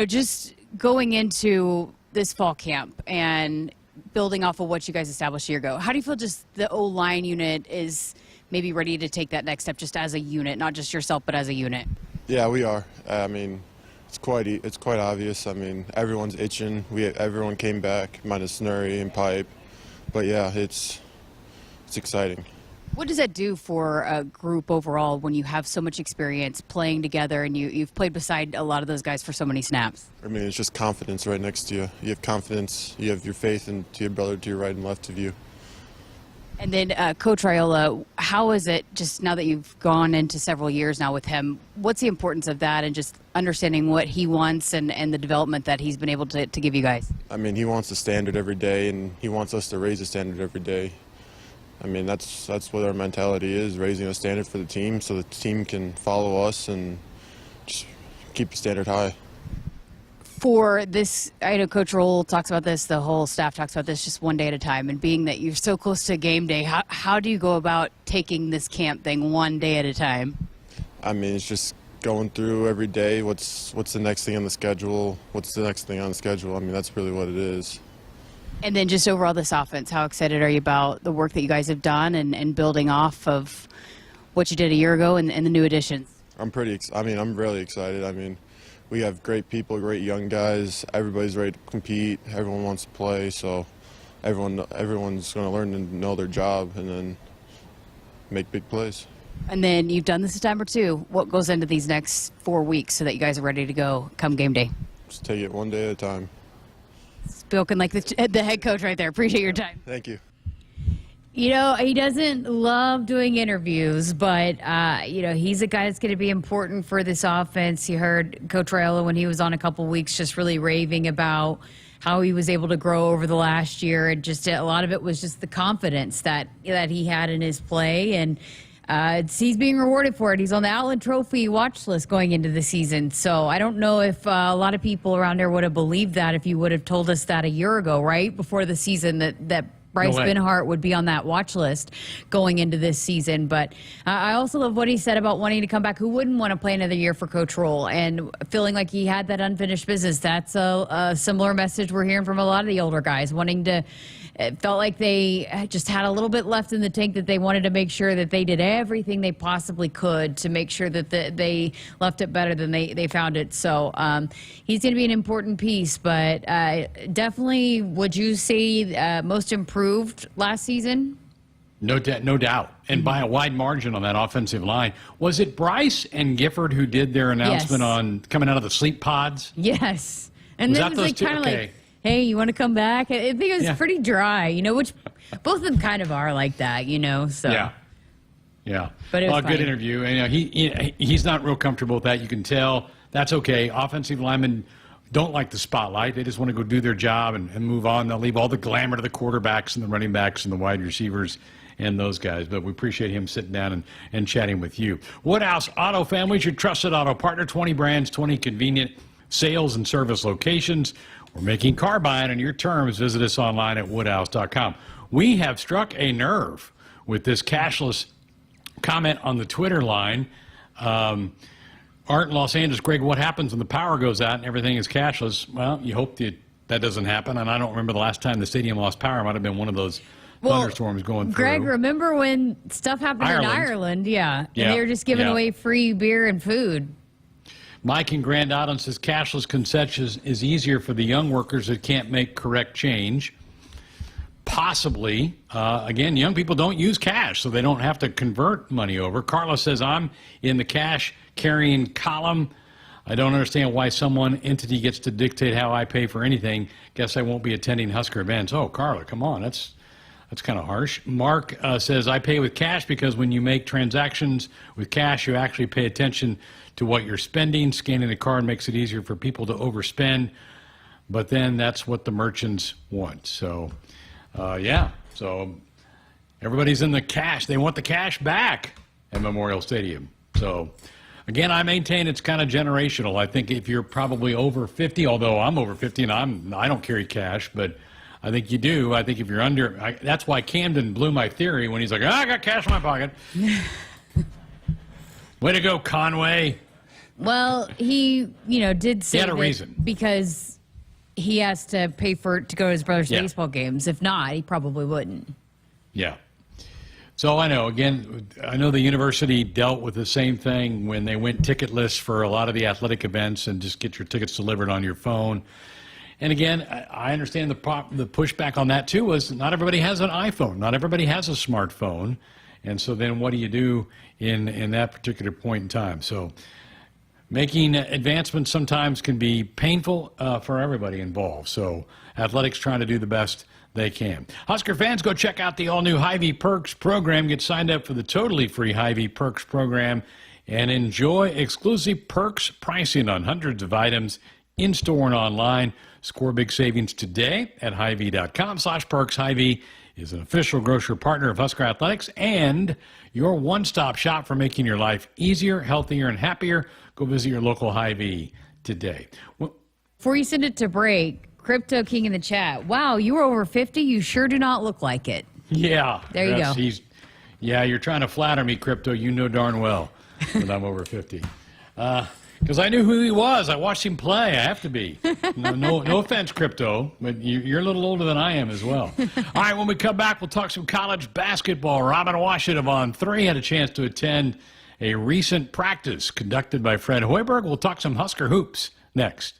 I: Just going into this fall camp and building off of what you guys established a year ago, how do you feel just the O-line unit is maybe ready to take that next step just as a unit, not just yourself, but as a unit?
D: Yeah, we are. I mean, it's quite obvious. I mean, everyone's itching. Everyone came back, minus Snurry and Pipe. But yeah, it's exciting.
I: What does that do for a group overall when you have so much experience playing together and you've played beside a lot of those guys for so many snaps?
D: I mean, it's just confidence right next to you. You have confidence. You have your faith into your brother to your right and left of you.
I: And then Coach Raiola, how is it just now that you've gone into several years now with him, what's the importance of that and just understanding what he wants and the development that he's been able to give you guys?
D: I mean, he wants the standard every day, and he wants us to raise the standard every day. I mean, that's what our mentality is, raising a standard for the team so the team can follow us and just keep the standard high.
I: For this, I know Coach Roll talks about this, the whole staff talks about this, just one day at a time, and being that you're so close to game day, how do you go about taking this camp thing one day at a time?
D: I mean, it's just going through every day, what's the next thing on the schedule, what's the next thing on the schedule. I mean, that's really what it is.
I: And then just overall this offense, how excited are you about the work that you guys have done and building off of what you did a year ago and the new additions? I'm
D: really excited. I mean, we have great people, great young guys. Everybody's ready to compete. Everyone wants to play, so everyone's going to learn to know their job and then make big plays.
I: And then you've done this a time or two. What goes into these next 4 weeks so that you guys are ready to go come game day?
D: Just take it one day at a time.
I: Spoken like the head coach right there. Appreciate your time.
D: Thank you.
I: He doesn't love doing interviews, but, he's a guy that's going to be important for this offense. You heard Coach Raiola when he was on a couple weeks just really raving about how he was able to grow over the last year. And just a lot of it was just the confidence that he had in his play. And he's being rewarded for it. He's on the Outland Trophy watch list going into the season. So I don't know if a lot of people around there would have believed that if you would have told us that a year ago, right, before the season, that Bryce Benhart would be on that watch list going into this season. But I also love what he said about wanting to come back. Who wouldn't want to play another year for Coach Roll and feeling like he had that unfinished business? That's a similar message we're hearing from a lot of the older guys, wanting to. It felt like they just had a little bit left in the tank, that they wanted to make sure that they did everything they possibly could to make sure that they left it better than they found it. So he's going to be an important piece, but definitely, would you say most improved last season?
H: No doubt. And by a wide margin on that offensive line. Was it Bryce and Gifford who did their announcement on coming out of the sleep pods?
I: Yes. And then it was kind of like, hey, you want to come back? I think it was pretty dry, which both of them kind of are like that, so.
H: Yeah.
I: But it was
H: good interview. And he's not real comfortable with that. You can tell. That's okay. Offensive linemen don't like the spotlight. They just want to go do their job and move on. They'll leave all the glamour to the quarterbacks and the running backs and the wide receivers and those guys. But we appreciate him sitting down and chatting with you. Woodhouse Auto Families, your trusted auto partner, 20 brands, 20 convenient sales and service locations. We're making car buying on your terms. Visit us online at woodhouse.com. We have struck a nerve with this cashless comment on the Twitter line. Art in Los Angeles, Greg, what happens when the power goes out and everything is cashless? Well, you hope that doesn't happen. And I don't remember the last time the stadium lost power. It might have been one of those thunderstorms going through.
I: Greg, remember when stuff happened in Ireland? Yeah. And they were just giving away free beer and food.
H: Mike in Grand Island says cashless concessions is easier for the young workers that can't make correct change. Possibly. Again, young people don't use cash, so they don't have to convert money over. Carla says, I'm in the cash carrying column. I don't understand why someone entity gets to dictate how I pay for anything. Guess I won't be attending Husker events. Oh, Carla, come on. That's kind of harsh. Mark says, I pay with cash because when you make transactions with cash, you actually pay attention to what you're spending. Scanning the card makes it easier for people to overspend, but then that's what the merchants want. So, yeah. So everybody's in the cash. They want the cash back at Memorial Stadium. So, again, I maintain it's kind of generational. I think if you're probably over 50, although I'm over 50 and I don't carry cash, but I think you do. I think if you're under, that's why Camden blew my theory when he's like, I got cash in my pocket. Way to go, Conway.
I: Well, he, did say
H: he had a reason.
I: Because he has to pay to go to his brother's
H: Yeah.
I: baseball games. If not, he probably wouldn't.
H: Yeah. So I know, again, I know the university dealt with the same thing when they went ticketless for a lot of the athletic events and just get your tickets delivered on your phone. And again, I understand the pushback on that too was not everybody has an iPhone. Not everybody has a smartphone. And so then what do you do in that particular point in time? So making advancements sometimes can be painful for everybody involved. So athletics trying to do the best they can. Husker fans, go check out the all-new Hy-Vee Perks program. Get signed up for the totally free Hy-Vee Perks program and enjoy exclusive perks pricing on hundreds of items in-store and online. Score big savings today at Hy-Vee.com/perks. Hy-Vee is an official grocer partner of Husker Athletics and your one-stop shop for making your life easier, healthier, and happier. Go visit your local Hy-Vee today.
I: Before you send it to break, Crypto King in the chat. Wow, you were over 50. You sure do not look like it.
H: Yeah.
I: There you go.
H: Yeah, you're trying to flatter me, Crypto. You know darn well that I'm over 50. Because I knew who he was. I watched him play. I have to be. No offense, Crypto, but you're a little older than I am as well. All right, when we come back, we'll talk some college basketball. Robin Washut of On 3 had a chance to attend a recent practice conducted by Fred Hoiberg. We'll talk some Husker hoops next.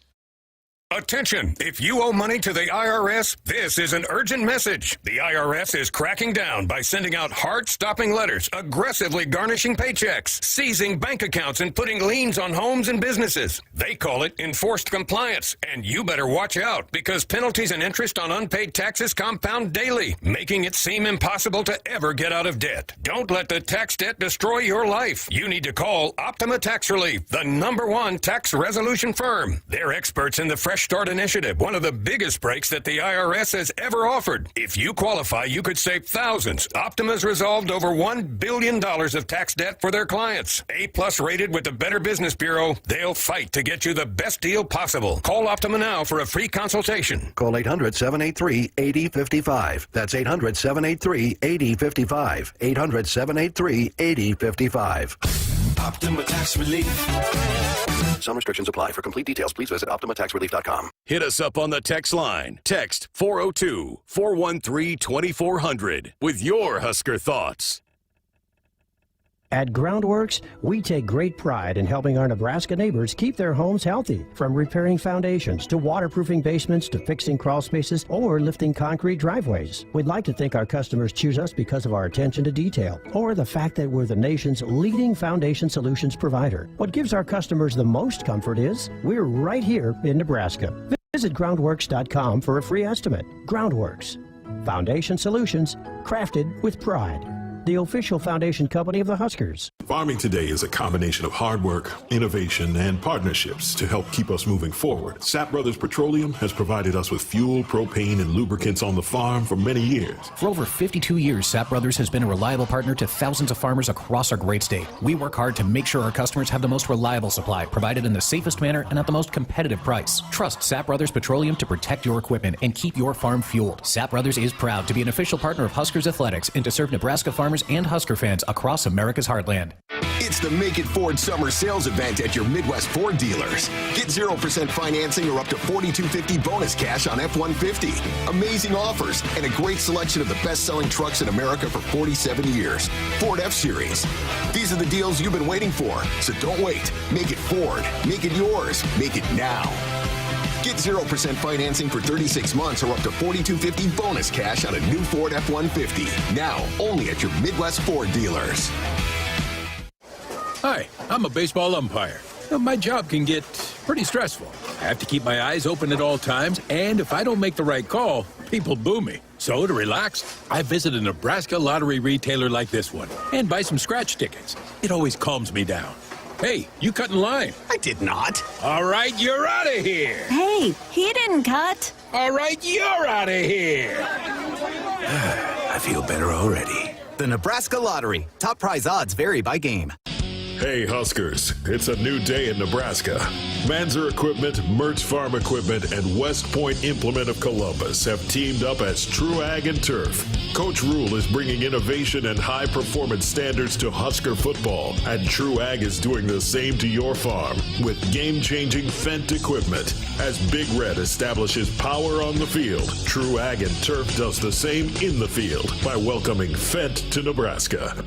B: Attention! If you owe money to the IRS, this is an urgent message. The IRS is cracking down by sending out heart-stopping letters, aggressively garnishing paychecks, seizing bank accounts, and putting liens on homes and businesses. They call it enforced compliance, and you better watch out because penalties and interest on unpaid taxes compound daily, making it seem impossible to ever get out of debt. Don't let the tax debt destroy your life. You need to call Optima Tax Relief, the #1 tax resolution firm. They're experts in the Fresh Start Initiative, one of the biggest breaks that the IRS has ever offered. If you qualify, you could save thousands. Optima's resolved over $1 billion of tax debt for their clients. A+ rated with the Better Business Bureau, they'll fight to get you the best deal possible. Call Optima now for a free consultation.
N: Call 800-783-8055. That's 800-783-8055. 800-783-8055.
G: Optima Tax Relief.
N: Some restrictions apply. For complete details, please visit OptimaTaxRelief.com.
B: Hit us up on the text line. Text 402-413-2400 with your Husker thoughts.
M: At Groundworks, we take great pride in helping our Nebraska neighbors keep their homes healthy. From repairing foundations to waterproofing basements to fixing crawl spaces or lifting concrete driveways. We'd like to think our customers choose us because of our attention to detail or the fact that we're the nation's leading foundation solutions provider. What gives our customers the most comfort is we're right here in Nebraska. Visit groundworks.com for a free estimate. Groundworks. Foundation solutions crafted with pride. The official foundation company of the Huskers.
T: Farming today is a combination of hard work, innovation, and partnerships to help keep us moving forward. Sap Brothers Petroleum has provided us with fuel, propane, and lubricants on the farm for many years.
P: For over 52 years, Sap Brothers has been a reliable partner to thousands of farmers across our great state. We work hard to make sure our customers have the most reliable supply, provided in the safest manner and at the most competitive price. Trust Sap Brothers Petroleum to protect your equipment and keep your farm fueled. Sap Brothers is proud to be an official partner of Huskers Athletics and to serve Nebraska farmers and Husker fans across America's heartland.
L: It's the Make It Ford Summer Sales Event at your Midwest Ford dealers. Get 0% financing or up to $4,250 bonus cash on F-150. Amazing offers and a great selection of the best-selling trucks in America for 47 years. Ford F-Series. These are the deals you've been waiting for, so don't wait. Make it Ford. Make it yours. Make it now. Get 0% financing for 36 months or up to $4,250 bonus cash on a new Ford F-150. Now, only at your Midwest Ford dealers.
F: Hi, I'm a baseball umpire. My job can get pretty stressful. I have to keep my eyes open at all times, and if I don't make the right call, people boo me. So to relax, I visit a Nebraska lottery retailer like this one and buy some scratch tickets. It always calms me down. Hey, you cut in line.
X: I did not.
F: All right, you're out of here.
W: Hey, he didn't cut.
F: All right, you're out of here.
X: I feel better already. The Nebraska Lottery. Top prize odds vary by game.
T: Hey Huskers, it's a new day in Nebraska. Manzer Equipment, Mertz Farm Equipment, and West Point Implement of Columbus have teamed up as True Ag and Turf. Coach Rule is bringing innovation and high-performance standards to Husker football, and True Ag is doing the same to your farm with game-changing Fendt equipment. As Big Red establishes power on the field, True Ag and Turf does the same in the field by welcoming Fendt to Nebraska.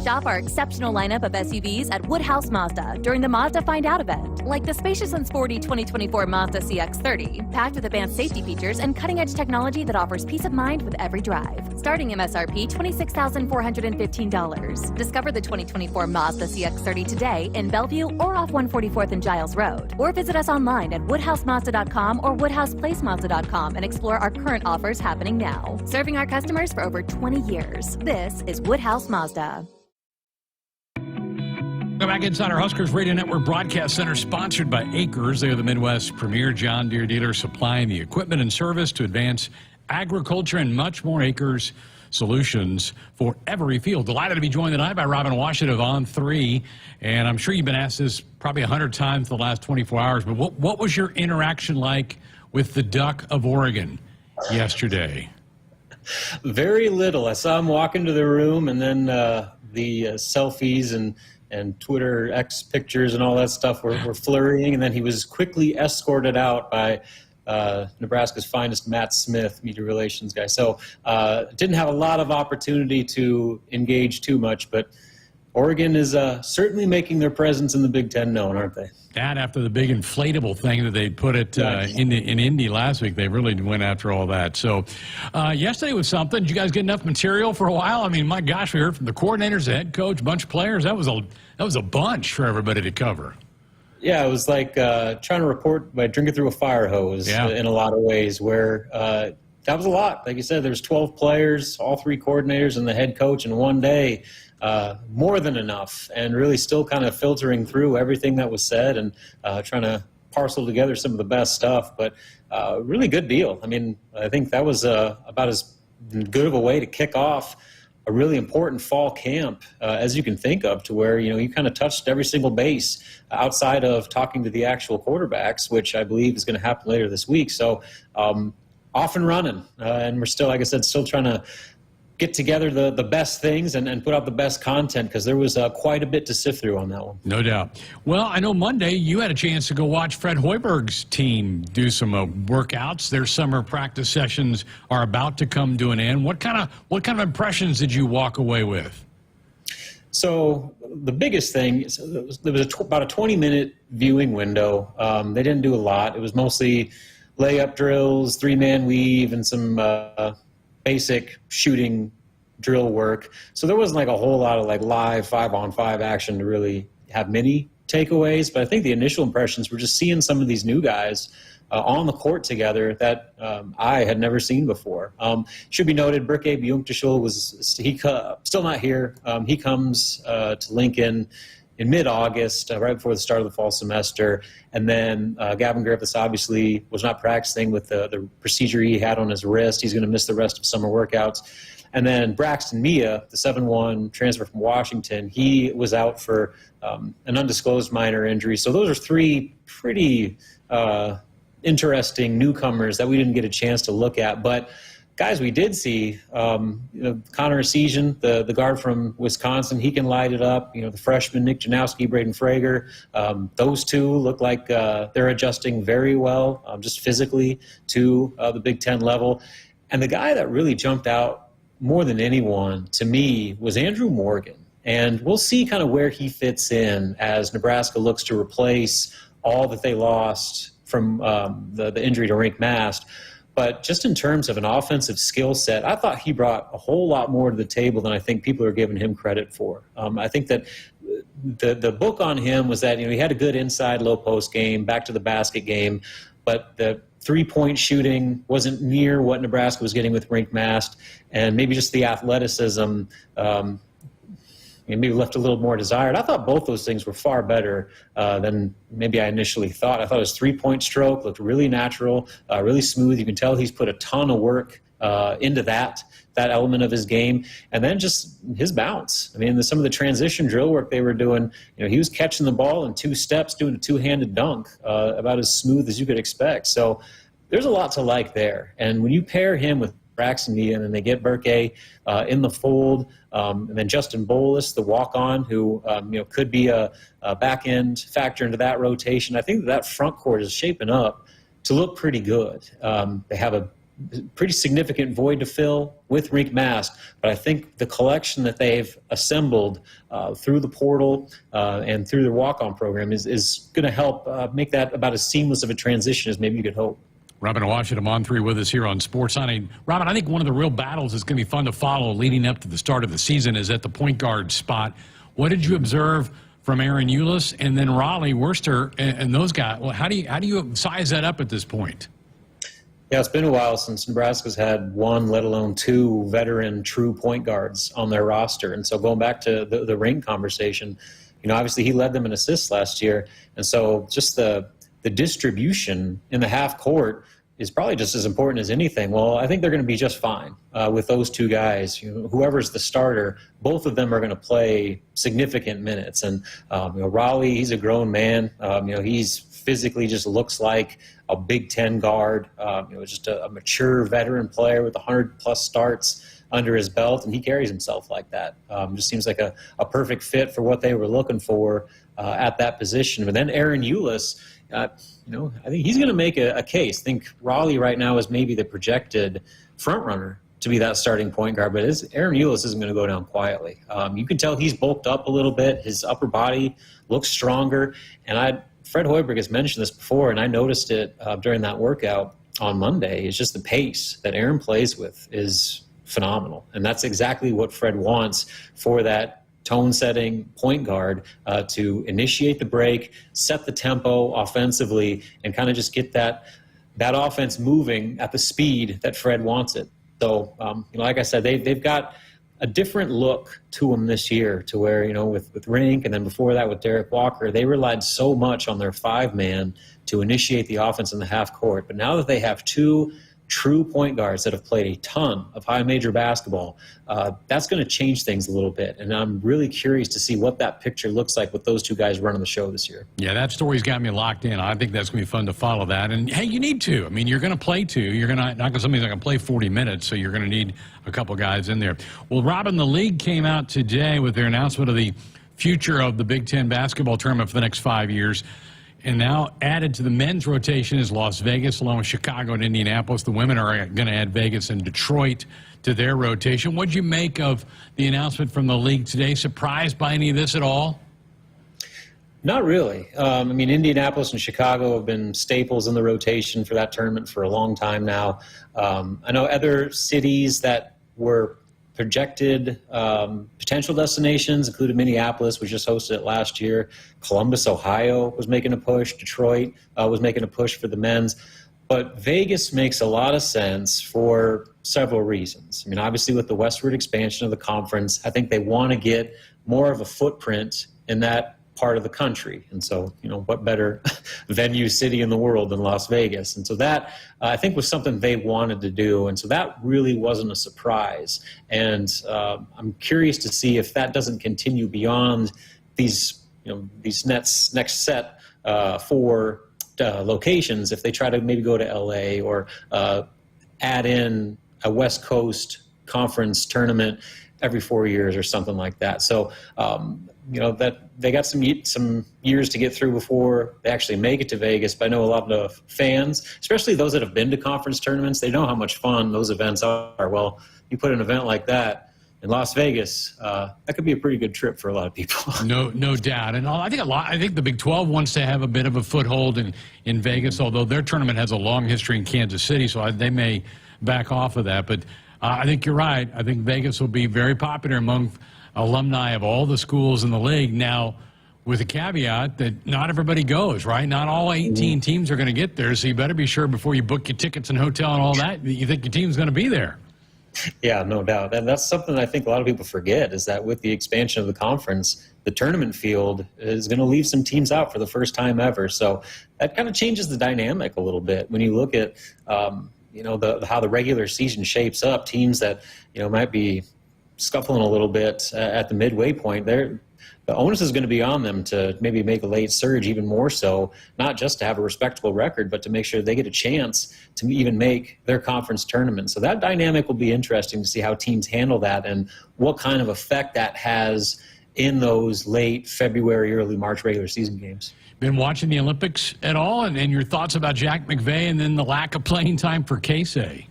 E: Shop our exceptional lineup of SUVs at Woodhouse Mazda during the Mazda Find Out event, like the spacious and sporty 2024 Mazda CX-30, packed with advanced safety features and cutting-edge technology that offers peace of mind with every drive. Starting MSRP $26,415. Discover the 2024 Mazda CX-30 today in Bellevue or off 144th and Giles Road, or visit us online at woodhousemazda.com or woodhouseplacemazda.com and explore our current offers happening now. Serving our customers for over 20 years. This is Woodhouse Mazda.
H: Go back inside our Huskers Radio Network Broadcast Center, sponsored by Akrs. They are the Midwest's premier John Deere dealer, supplying the equipment and service to advance agriculture and much more. Akrs solutions for every field. Delighted to be joined tonight by Robin Washut of On 3. And I'm sure you've been asked this probably 100 times in the last 24 hours, but what was your interaction like with the Duck of Oregon yesterday?
S: Very little. I saw him walk into the room, and then the selfies and Twitter X pictures and all that stuff were flurrying, and then he was quickly escorted out by Nebraska's finest Matt Smith, media relations guy. So didn't have a lot of opportunity to engage too much, but Oregon is certainly making their presence in the Big Ten known, aren't they?
H: And after the big inflatable thing that they put it in Indy last week, they really went after all that. So yesterday was something. Did you guys get enough material for a while? I mean, my gosh, we heard from the coordinators, the head coach, a bunch of players. That was a bunch for everybody to cover.
S: Yeah, it was like trying to report by drinking through a fire hose in a lot of ways, where that was a lot. Like you said, there's 12 players, all three coordinators, and the head coach in one day. More than enough, and really still kind of filtering through everything that was said and trying to parcel together some of the best stuff. But really good deal. I mean, I think that was about as good of a way to kick off a really important fall camp as you can think of, to where, you kind of touched every single base outside of talking to the actual quarterbacks, which I believe is going to happen later this week. So off and running, and we're still, like I said, still trying to get together the best things and put out the best content, because there was quite a bit to sift through on that one.
H: No doubt. Well, I know Monday you had a chance to go watch Fred Hoiberg's team do some workouts. Their summer practice sessions are about to come to an end. What kind of impressions did you walk away with?
S: So the biggest thing is there was about a 20-minute viewing window. They didn't do a lot. It was mostly layup drills, three-man weave, and some basic shooting drill work. So there wasn't like a whole lot of like live 5-on-5 action to really have many takeaways. But I think the initial impressions were just seeing some of these new guys on the court together that I had never seen before. Should be noted, Brike Bjorkdal was still not here. He comes to Lincoln in mid-August, right before the start of the fall semester. And then Gavin Griffiths obviously was not practicing with the procedure he had on his wrist. He's going to miss the rest of summer workouts. And then Braxton Mia, the 7-1 transfer from Washington, he was out for an undisclosed minor injury. So those are three pretty interesting newcomers that we didn't get a chance to look at. But guys we did see, Connor Essegian, the guard from Wisconsin, he can light it up. The freshman Nick Janowski, Braden Frager, those two look like they're adjusting very well, just physically to the Big Ten level. And the guy that really jumped out more than anyone to me was Andrew Morgan. And we'll see kind of where he fits in as Nebraska looks to replace all that they lost from the injury to Rink Mast. But just in terms of an offensive skill set, I thought he brought a whole lot more to the table than I think people are giving him credit for. I think that the book on him was that he had a good inside low post game, back to the basket game, but the three-point shooting wasn't near what Nebraska was getting with Rink Mast, and maybe just the athleticism maybe left a little more desired. I thought both those things were far better than maybe I initially thought. I thought his three-point stroke looked really natural, really smooth. You can tell he's put a ton of work into that element of his game. And then just his bounce. I mean, some of the transition drill work they were doing, he was catching the ball in 2 steps, doing a two-handed dunk, about as smooth as you could expect. So there's a lot to like there. And when you pair him with Braxton Ian and they get Burke in the fold, and then Justin Bolus, the walk-on, who could be a back-end factor into that rotation, I think that front court is shaping up to look pretty good. They have a pretty significant void to fill with Rink Mast, but I think the collection that they've assembled through the portal and through their walk-on program is going to help make that about as seamless of a transition as maybe you could hope.
H: Robin Washut on 3 with us here on Sports Sunday. Robin, I think one of the real battles that's going to be fun to follow leading up to the start of the season is at the point guard spot. What did you observe from Aaron Eulis and then Raleigh Worcester and those guys? Well, how do you size that up at this point?
S: Yeah, it's been a while since Nebraska's had one, let alone 2 veteran true point guards on their roster. And so going back to the Ring conversation, obviously he led them in assists last year. And so just the distribution in the half court is probably just as important as anything. Well, I think they're going to be just fine with those 2 guys. Whoever's the starter, both of them are going to play significant minutes. And Raleigh, he's a grown man. He's physically just looks like a Big Ten guard. Just a mature veteran player with 100+ starts under his belt, and he carries himself like that. Just seems like a perfect fit for what they were looking for at that position. But then Aaron Eulis, I think he's going to make a case. I think Raleigh right now is maybe the projected front runner to be that starting point guard, but Aaron Eulis isn't going to go down quietly. You can tell he's bulked up a little bit. His upper body looks stronger. And Fred Hoiberg has mentioned this before, and I noticed it during that workout on Monday. It's just the pace that Aaron plays with is phenomenal. And that's exactly what Fred wants for that tone-setting point guard, to initiate the break, set the tempo offensively, and kind of just get that offense moving at the speed that Fred wants it. So, like I said, they've got a different look to them this year, to where, with Rink, and then before that with Derek Walker, they relied so much on their 5-man to initiate the offense in the half court. But now that they have 2 true point guards that have played a ton of high major basketball, that's going to change things a little bit. And I'm really curious to see what that picture looks like with those 2 guys running the show this year.
H: Yeah, that story's got me locked in. I think that's going to be fun to follow that. And, hey, you need to. I mean, you're going to play 2. You're going to not somebody's not going to play 40 minutes, so you're going to need a couple guys in there. Well, Robin, the league came out today with their announcement of the future of the Big Ten basketball tournament for the next 5 years. And now added to the men's rotation is Las Vegas, along with Chicago and Indianapolis. The women are going to add Vegas and Detroit to their rotation. What did you make of the announcement from the league today? Surprised by any of this at all?
S: Not really. Indianapolis and Chicago have been staples in the rotation for that tournament for a long time now. I know other cities that were projected potential destinations included Minneapolis, which just hosted it last year. Columbus, Ohio was making a push. Detroit was making a push for the men's. But Vegas makes a lot of sense for several reasons. Obviously with the westward expansion of the conference, I think they want to get more of a footprint in that part of the country. And so, what better venue city in the world than Las Vegas? And so that, I think, was something they wanted to do. And so that really wasn't a surprise. And I'm curious to see if that doesn't continue beyond these next set 4 locations, if they try to maybe go to LA or add in a West Coast conference tournament every 4 years or something like that. So, that they got some years to get through before they actually make it to Vegas. But I know a lot of fans, especially those that have been to conference tournaments, they know how much fun those events are. Well, you put an event like that in Las Vegas, that could be a pretty good trip for a lot of people.
H: No doubt. And I think the Big 12 wants to have a bit of a foothold in Vegas, although their tournament has a long history in Kansas City, so they may back off of that. But I think you're right. I think Vegas will be very popular among alumni of all the schools in the league. Now, with a caveat that not everybody goes, right? Not all 18 teams are going to get there, so you better be sure before you book your tickets and hotel and all that you think your team's going to be there.
S: Yeah, no doubt. And that's something I think a lot of people forget, is that with the expansion of the conference, the tournament field is going to leave some teams out for the first time ever. So that kind of changes the dynamic a little bit. When you look at, how the regular season shapes up, teams that, might be scuffling a little bit at the midway point, the onus is going to be on them to maybe make a late surge even more so, not just to have a respectable record, but to make sure they get a chance to even make their conference tournament. So that dynamic will be interesting to see how teams handle that and what kind of effect that has in those late February, early March regular season games.
H: Been watching the Olympics at all, and your thoughts about Jack McVay and then the lack of playing time for Casey?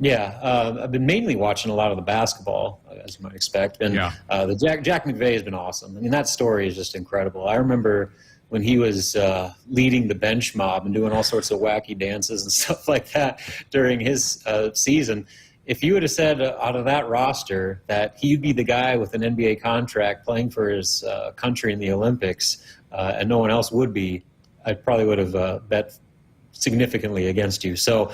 S: Yeah, I've been mainly watching a lot of the basketball, as you might expect. And the Jack McVay has been awesome. I mean, that story is just incredible. I remember when he was leading the bench mob and doing all sorts of wacky dances and stuff like that during his season. If you would have said out of that roster that he'd be the guy with an NBA contract playing for his country in the Olympics and no one else would be, I probably would have bet significantly against you. So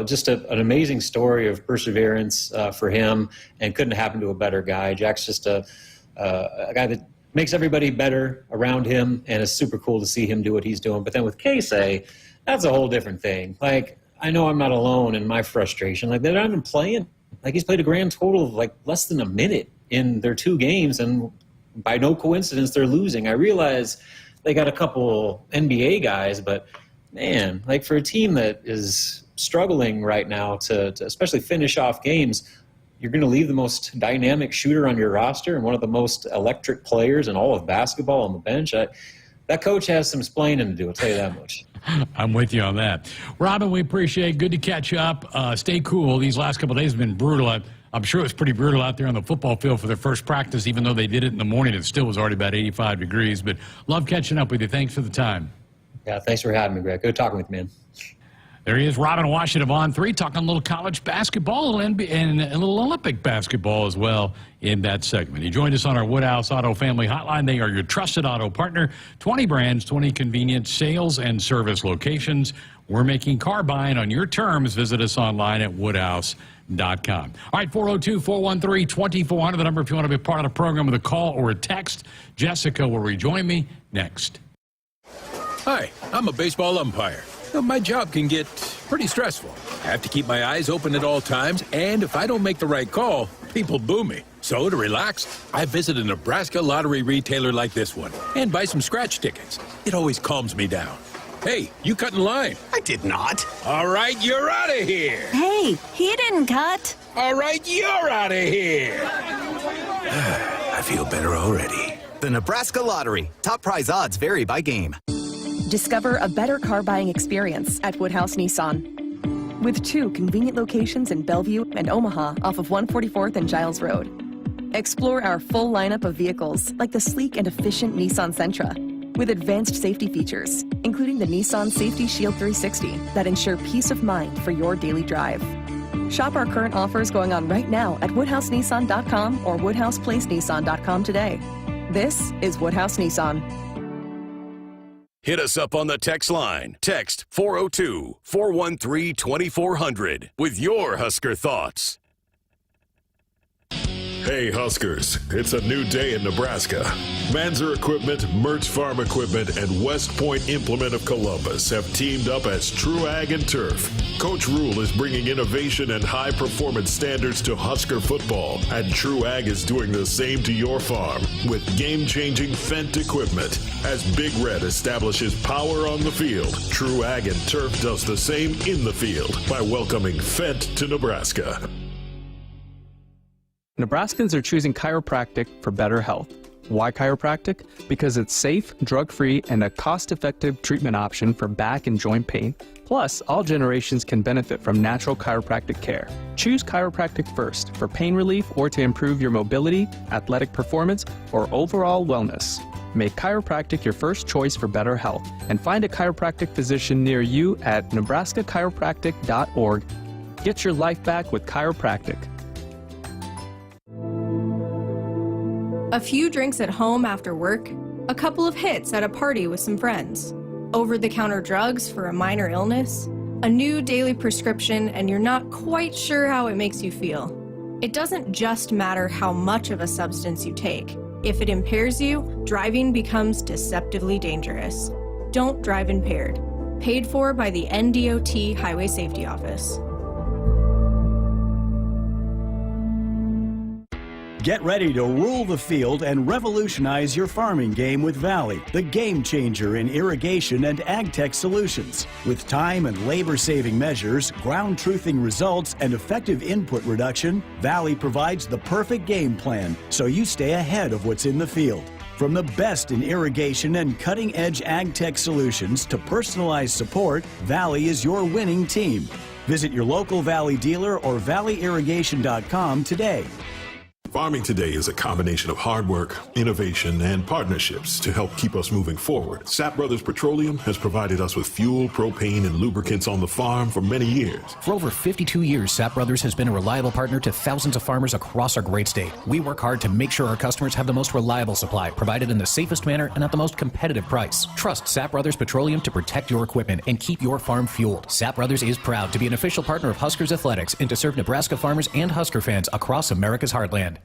S: just an amazing story of perseverance for him, and couldn't happen to a better guy. Jack's just a guy that makes everybody better around him, and it's super cool to see him do what he's doing. But then with Casey, that's a whole different thing. Like, I know I'm not alone in my frustration. Like, they're not even playing. Like, he's played a grand total of like less than a minute in their 2 games, and by no coincidence, they're losing. I realize they got a couple NBA guys, but man, like, for a team that is struggling right now to especially finish off games, you're going to leave the most dynamic shooter on your roster and one of the most electric players in all of basketball on the bench. That coach has some splaining to do, I'll tell you that much.
H: I'm with you on that. Robin, we appreciate it. Good to catch up. Stay cool. These last couple of days have been brutal. I'm sure it was pretty brutal out there on the football field for their first practice, even though they did it in the morning. It still was already about 85 degrees. But love catching up with you. Thanks for the time.
S: Yeah, thanks for having me, Greg. Good talking with you, man.
H: There he is, Robin Washut of On 3, talking a little college basketball and a little Olympic basketball as well in that segment. He joined us on our Woodhouse Auto Family Hotline. They are your trusted auto partner. 20 brands, 20 convenient sales and service locations. We're making car buying on your terms. Visit us online at woodhouse.com. All right, 402-413-2400, the number if you want to be a part of the program with a call or a text. Jessica will rejoin me next.
F: Hi, I'm a baseball umpire. My job can get pretty stressful. I have to keep my eyes open at all times, and if I don't make the right call, people boo me. So to relax, I visit a Nebraska lottery retailer like this one and buy some scratch tickets. It always calms me down. Hey, you cut in line.
X: I did not.
F: All right, you're out of here.
W: Hey, he didn't cut.
F: All right, you're out of here. I feel better already.
X: The Nebraska Lottery. Top prize odds vary by game.
Q: Discover a better car buying experience at Woodhouse Nissan. With 2 convenient locations in Bellevue and Omaha off of 144th and Giles Road. Explore our full lineup of vehicles like the sleek and efficient Nissan Sentra with advanced safety features, including the Nissan Safety Shield 360 that ensure peace of mind for your daily drive. Shop our current offers going on right now at woodhousenissan.com or woodhouseplacenissan.com today. This is Woodhouse Nissan.
B: Hit us up on the text line. Text 402-413-2400 with your Husker thoughts.
T: Hey Huskers, it's a new day in Nebraska. Manzer Equipment, Mertz Farm Equipment, and West Point Implement of Columbus have teamed up as True Ag and Turf. Coach Rule is bringing innovation and high-performance standards to Husker football, and True Ag is doing the same to your farm with game-changing Fendt equipment. As Big Red establishes power on the field, True Ag and Turf does the same in the field by welcoming Fendt to Nebraska.
J: Nebraskans are choosing chiropractic for better health. Why chiropractic? Because it's safe, drug-free, and a cost-effective treatment option for back and joint pain. Plus, all generations can benefit from natural chiropractic care. Choose chiropractic first for pain relief or to improve your mobility, athletic performance, or overall wellness. Make chiropractic your first choice for better health, and find a chiropractic physician near you at nebraska-chiropractic.org. Get your life back with chiropractic.
Q: A few drinks at home after work, a couple of hits at a party with some friends, over-the-counter drugs for a minor illness, a new daily prescription, and you're not quite sure how it makes you feel. It doesn't just matter how much of a substance you take. If it impairs you, driving becomes deceptively dangerous. Don't drive impaired. Paid for by the NDOT Highway Safety Office.
R: Get ready to rule the field and revolutionize your farming game with Valley, the game changer in irrigation and ag tech solutions. With time and labor-saving measures, ground truthing results, and effective input reduction, Valley provides the perfect game plan so you stay ahead of what's in the field. From the best in irrigation and cutting-edge ag tech solutions to personalized support, Valley is your winning team. Visit your local Valley dealer or valleyirrigation.com today.
T: Farming today is a combination of hard work, innovation, and partnerships to help keep us moving forward. Sap Brothers Petroleum has provided us with fuel, propane, and lubricants on the farm for many years.
P: For over 52 years, Sap Brothers has been a reliable partner to thousands of farmers across our great state. We work hard to make sure our customers have the most reliable supply, provided in the safest manner and at the most competitive price. Trust Sap Brothers Petroleum to protect your equipment and keep your farm fueled. Sap Brothers is proud to be an official partner of Huskers Athletics and to serve Nebraska farmers and Husker fans across America's heartland.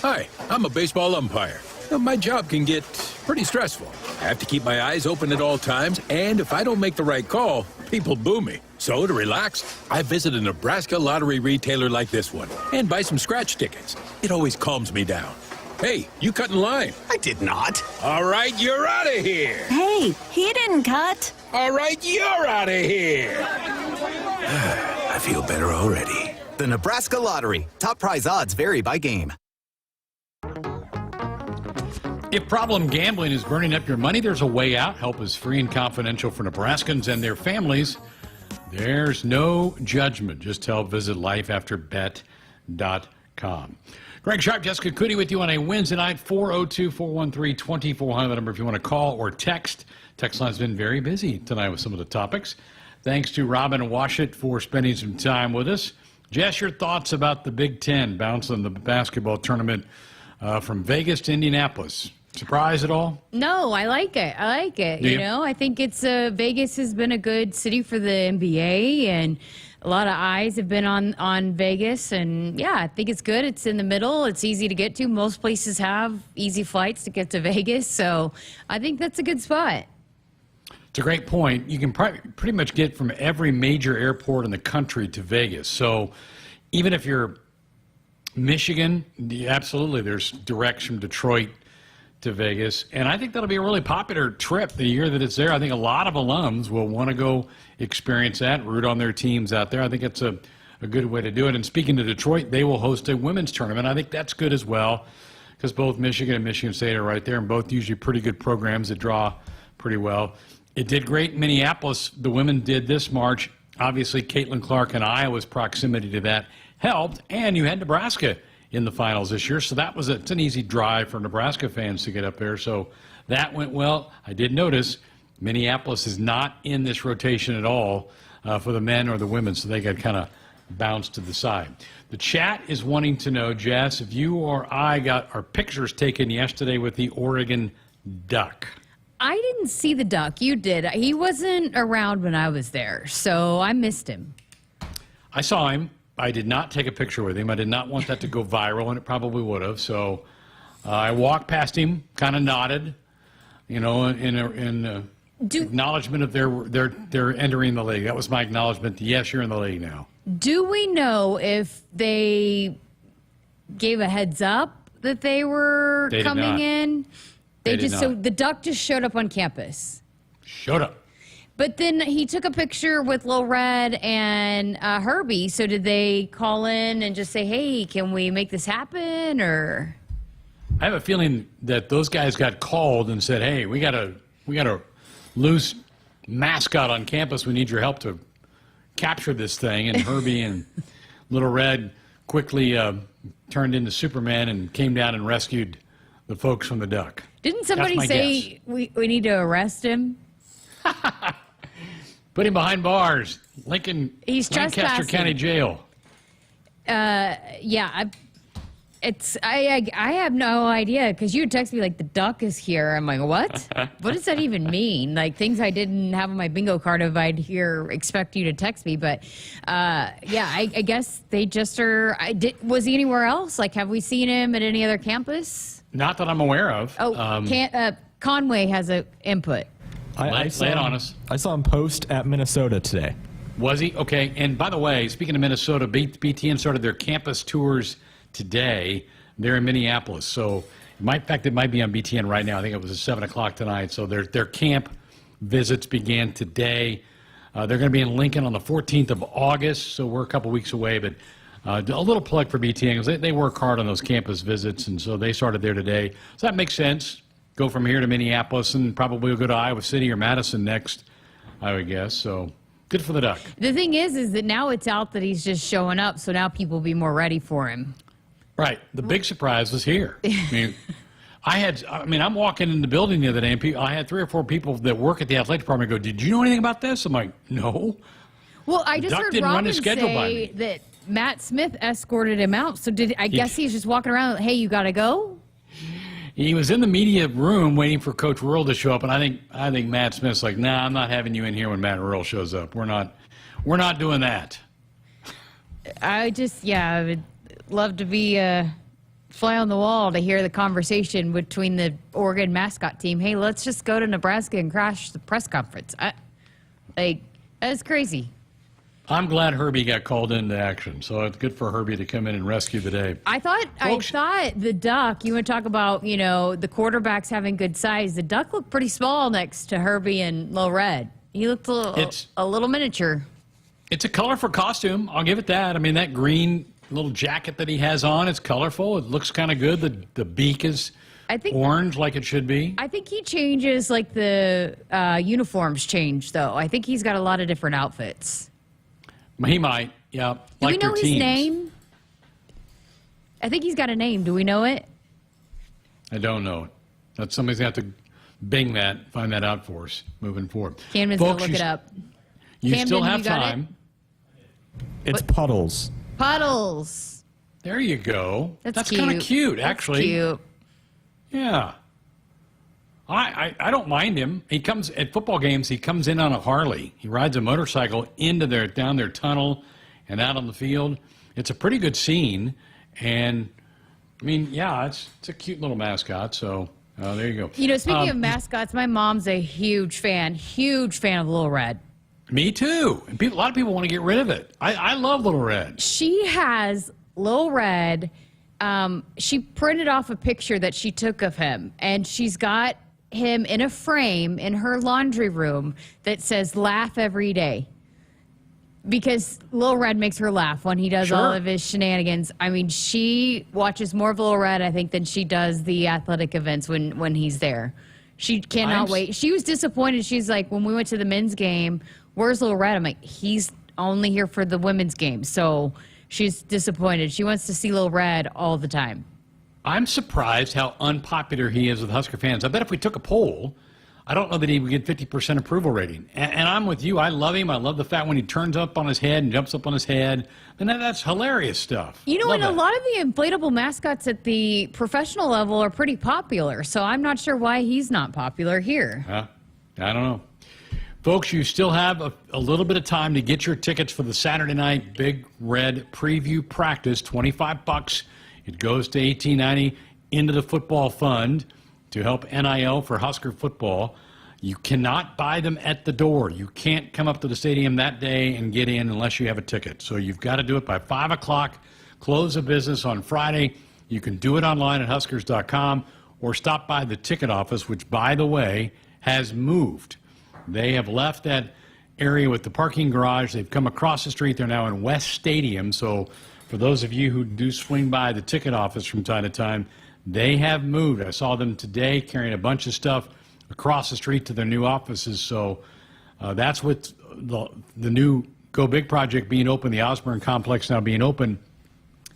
F: Hi, I'm a baseball umpire. My job can get pretty stressful. I have to keep my eyes open at all times, and if I don't make the right call, people boo me. So to relax, I visit a Nebraska lottery retailer like this one and buy some scratch tickets. It always calms me down. Hey, you cut in line.
X: I did not.
F: All right, you're out of here.
W: Hey, he didn't cut.
F: All right, you're out of here.
X: I feel better already. The Nebraska Lottery. Top prize odds vary by game.
H: If problem gambling is burning up your money, there's a way out. Help is free and confidential for Nebraskans and their families. There's no judgment. Just help. Visit lifeafterbet.com. Greg Sharpe, Jessica Coody with you on a Wednesday night, 402-413-2400, the number if you want to call or text. Text line's been very busy tonight with some of the topics. Thanks to Robin and Washut for spending some time with us. Jess, your thoughts about the Big Ten bouncing the basketball tournament from Vegas to Indianapolis? Surprise at all?
I: No, I like it. You know, I think it's Vegas has been a good city for the NBA, and a lot of eyes have been on Vegas. And yeah, I think it's good. It's in the middle. It's easy to get to. Most places have easy flights to get to Vegas, so I think that's a good spot.
H: It's a great point. You can pretty much get from every major airport in the country to Vegas. So even if you're Michigan, absolutely, there's directs from Detroit to Vegas. And I think that'll be a really popular trip the year that it's there. I think a lot of alums will want to go experience that, root on their teams out there. I think it's a good way to do it. And speaking to Detroit, they will host a women's tournament. I think that's good as well, because both Michigan and Michigan State are right there, and both usually pretty good programs that draw pretty well. It did great in Minneapolis. The women did this March. Obviously, Caitlin Clark and Iowa's proximity to that helped, and you had Nebraska in the finals this year, so it's an easy drive for Nebraska fans to get up there. So that went well. I did notice Minneapolis is not in this rotation at all for the men or the women, so they got kind of bounced to the side. The chat is wanting to know, Jess, if you or I got our pictures taken yesterday with the Oregon Duck.
I: I didn't see the Duck. You did. He wasn't around when I was there, so I missed him.
H: I saw him. I did not take a picture with him. I did not want that to go viral, and it probably would have. So I walked past him, kind of nodded, in acknowledgement of their entering the league. That was my acknowledgement. Yes, you're in the league now.
I: Do we know if they gave a heads up that they were coming in? So the Duck just showed up on campus.
H: Showed up.
I: But then he took a picture with Lil Red and Herbie. So did they call in and just say, hey, can we make this happen? Or
H: I have a feeling that those guys got called and said, hey, we got a loose mascot on campus. We need your help to capture this thing. And Herbie and Little Red quickly turned into Superman and came down and rescued the folks from the duck.
I: Didn't somebody say we need to arrest him?
H: Put him behind bars.
I: He's
H: Lancaster
I: trespassing.
H: County Jail.
I: Yeah, I have no idea because you would text me like the duck is here. I'm like, what? What does that even mean? Like things I didn't have on my bingo card if I'd expect you to text me. But yeah, I guess they just are. Was he anywhere else? Like, have we seen him at any other campus?
H: Not that I'm aware of.
I: Oh, Conway has an input.
H: Lay it on us.
A: I saw him post at Minnesota today.
H: Was he? Okay. And by the way, speaking of Minnesota, BTN started their campus tours today. They're in Minneapolis. So, in fact, it might be on BTN right now. I think it was at 7 o'clock tonight. So their camp visits began today. They're going to be in Lincoln on the 14th of August. So we're a couple weeks away. But a little plug for BTN because they work hard on those campus visits. And so they started there today. So that makes sense. Go from here to Minneapolis and probably we'll go to Iowa City or Madison next, I would guess. So good for the duck.
I: The thing is that now it's out that he's just showing up. So now people will be more ready for him.
H: Right. The big surprise was here. I'm walking in the building the other day, and I had 3 or 4 people that work at the athletic department go, did you know anything about this? I'm like, no.
I: Well, I just
H: Duck
I: heard
H: didn't run
I: Robin
H: his schedule by
I: say
H: me.
I: that Matt Smith escorted him out. So I guess he's just walking around, hey, you got to go?
H: He was in the media room waiting for Coach Rural to show up, and I think Matt Smith's like, nah, I'm not having you in here when Matt Rural shows up. We're not doing that.
I: I would love to be a fly on the wall to hear the conversation between the Oregon mascot team. Hey, let's just go to Nebraska and crash the press conference. That's crazy.
H: I'm glad Herbie got called into action, so it's good for Herbie to come in and rescue the day.
I: I thought the duck, you want to talk about, the quarterbacks having good size. The duck looked pretty small next to Herbie and Lil Red. He looked a little miniature.
H: It's a colorful costume. I'll give it that. I mean, that green little jacket that he has on, it's colorful. It looks kind of good. The beak is orange like it should be.
I: I think he changes like the uniforms change, though. I think he's got a lot of different outfits.
H: He might, yeah.
I: Do we know his name? I think he's got a name. Do we know it?
H: I don't know it. Somebody's going to have to bing that, find that out for us moving forward.
I: Camden's going to look it up.
H: You
I: Camden,
H: still have time.
A: It's Puddles.
I: Puddles.
H: There you go.
I: That's
H: kind of cute, actually.
I: That's cute.
H: Yeah. I don't mind him. He comes at football games. He comes in on a Harley. He rides a motorcycle down their tunnel and out on the field. It's a pretty good scene, and I mean, yeah, it's a cute little mascot. So there you go.
I: Speaking of mascots, my mom's a huge fan of Little Red.
H: Me too. And a lot of people want to get rid of it. I love Little Red.
I: She has Little Red. She printed off a picture that she took of him, and she's got him in a frame in her laundry room that says laugh every day. Because Lil Red makes her laugh when he does all of his shenanigans. I mean, she watches more of Lil Red, I think, than she does the athletic events when he's there. She cannot wait. She was disappointed. She's like, when we went to the men's game, where's Lil Red? I'm like, he's only here for the women's game. So she's disappointed. She wants to see Lil Red all the time.
H: I'm surprised how unpopular he is with Husker fans. I bet if we took a poll, I don't know that he would get 50% approval rating. And I'm with you. I love him. I love the fact when he turns up on his head and jumps up on his head. And that's hilarious stuff.
I: And a lot of the inflatable mascots at the professional level are pretty popular. So I'm not sure why he's not popular here.
H: I don't know. Folks, you still have a little bit of time to get your tickets for the Saturday night Big Red Preview Practice, $25. It goes to $18.90 into the football fund to help NIL for Husker football. You cannot buy them at the door. You can't come up to the stadium that day and get in unless you have a ticket. So you've got to do it by 5 o'clock, close of business on Friday. You can do it online at Huskers.com or stop by the ticket office, which, by the way, has moved. They have left that area with the parking garage. They've come across the street. They're now in West Stadium. So for those of you who do swing by the ticket office from time to time, they have moved. I saw them today carrying a bunch of stuff across the street to their new offices. So that's with the new Go Big project being open, the Osborne complex now being open.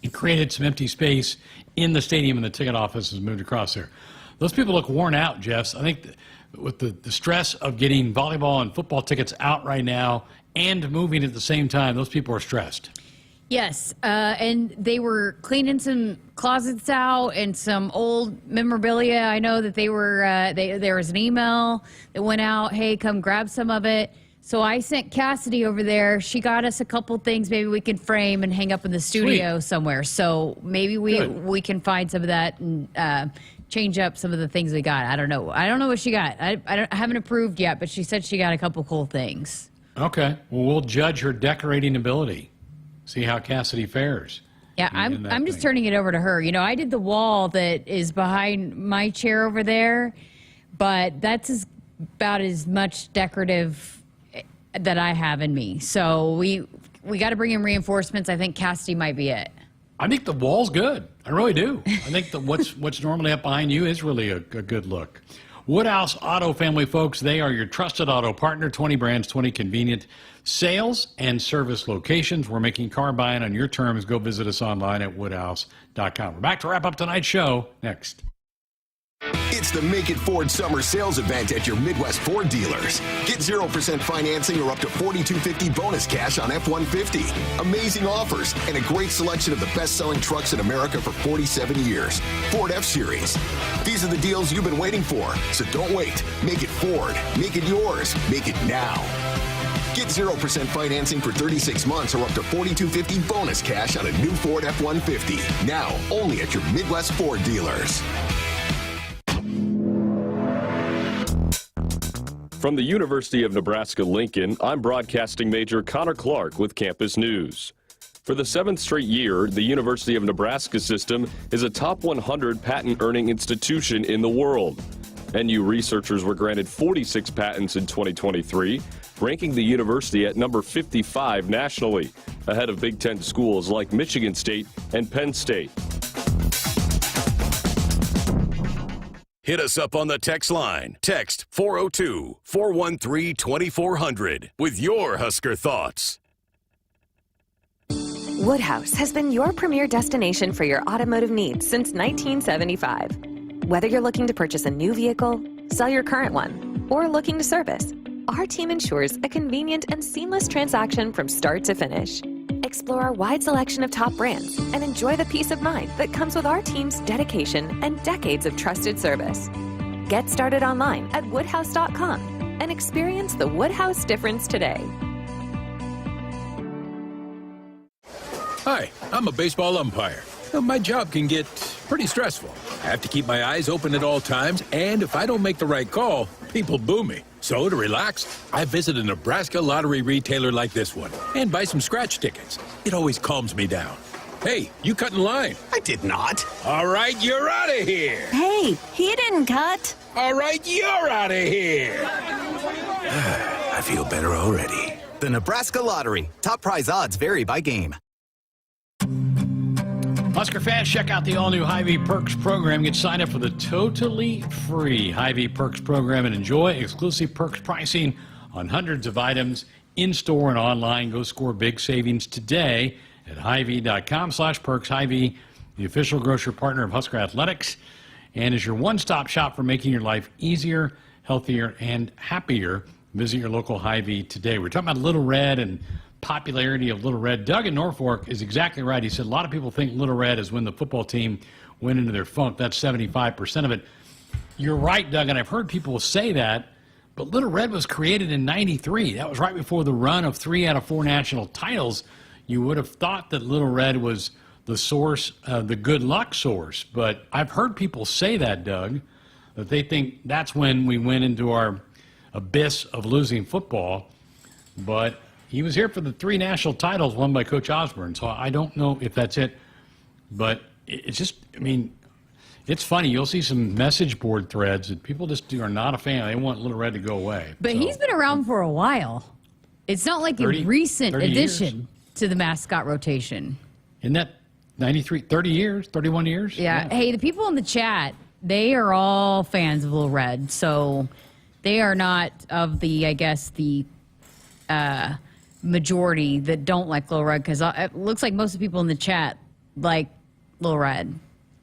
H: It created some empty space in the stadium, and the ticket office has moved across there. Those people look worn out, Jess. I think with the stress of getting volleyball and football tickets out right now and moving at the same time, those people are stressed.
I: Yes, and they were cleaning some closets out and some old memorabilia. I know that they were there was an email that went out, hey, come grab some of it. So I sent Cassidy over there. She got us a couple things maybe we can frame and hang up in the studio somewhere. So maybe we can find some of that and change up some of the things we got. I don't know. I don't know what she got. I haven't approved yet, but she said she got a couple cool things.
H: Okay. Well, we'll judge her decorating ability. See how Cassidy fares.
I: Yeah, I'm just turning it over to her. You know, I did the wall that is behind my chair over there, but that's about as much decorative that I have in me. So we got to bring in reinforcements. I think Cassidy might be it.
H: I think the wall's good. I really do. I think that what's normally up behind you is really a good look. Woodhouse Auto Family, folks, they are your trusted auto partner. 20 brands, 20 convenient sales and service locations. We're making car buying on your terms. Go visit us online at woodhouse.com. We're back to wrap up tonight's show next.
L: It's the Make It Ford Summer Sales Event at your Midwest Ford dealers. Get 0% financing or up to $4,250 bonus cash on F-150. Amazing offers and a great selection of the best-selling trucks in America for 47 years. Ford F-Series. These are the deals you've been waiting for, so don't wait. Make it Ford. Make it yours. Make it now. Get 0% financing for 36 months or up to $4,250 bonus cash on a new Ford F-150. Now, only at your Midwest Ford dealers.
K: From the University of Nebraska-Lincoln, I'm broadcasting major Connor Clark with Campus News. For the 7th straight year, the University of Nebraska system is a top 100 patent-earning institution in the world. NU researchers were granted 46 patents in 2023, ranking the university at number 55 nationally, ahead of Big Ten schools like Michigan State and Penn State.
B: Hit us up on the text line. Text 402-413-2400 with your Husker thoughts.
E: Woodhouse has been your premier destination for your automotive needs since 1975. Whether you're looking to purchase a new vehicle, sell your current one, or looking to service, our team ensures a convenient and seamless transaction from start to finish. Explore our wide selection of top brands and enjoy the peace of mind that comes with our team's dedication and decades of trusted service. Get started online at woodhouse.com and experience the Woodhouse difference today.
F: Hi, I'm a baseball umpire. My job can get pretty stressful. I have to keep my eyes open at all times, and if I don't make the right call, people boo me. So to relax, I visit a Nebraska lottery retailer like this one and buy some scratch tickets. It always calms me down. Hey, you cut in line.
X: I did not.
F: All right, you're out of here.
W: Hey, he didn't cut.
F: All right, you're out of here.
X: I feel better already. The Nebraska Lottery. Top prize odds vary by game.
H: Husker fans, check out the all-new Hy-Vee Perks program. Get signed up for the totally free Hy-Vee Perks program and enjoy exclusive perks pricing on hundreds of items in-store and online. Go score big savings today at Hy-Vee.com/perks. Hy-Vee, the official grocery partner of Husker Athletics, and is your one-stop shop for making your life easier, healthier, and happier. Visit your local Hy-Vee today. We're talking about Little Red and popularity of Little Red. Doug in Norfolk is exactly right. He said a lot of people think Little Red is when the football team went into their funk. That's 75% of it. You're right, Doug, and I've heard people say that, but Little Red was created in '93. That was right before the run of 3 out of 4 national titles. You would have thought that Little Red was the source, the good luck source, but I've heard people say that, Doug, that they think that's when we went into our abyss of losing football, but he was here for the 3 national titles won by Coach Osborne, so I don't know if that's it. But it's just, I mean, It's funny. You'll see some message board threads that people just are not a fan. They want Little Red to go away.
I: But he's been around for a while. It's not like
H: 30,
I: a recent
H: 30
I: addition
H: years.
I: to the mascot rotation.
H: Isn't that 93, 30 years, 31 years?
I: Yeah. Hey, the people in the chat, they are all fans of Little Red. So they are not of the, I guess, the majority that don't like Little Red, because it looks like most of the people in the chat like Little Red.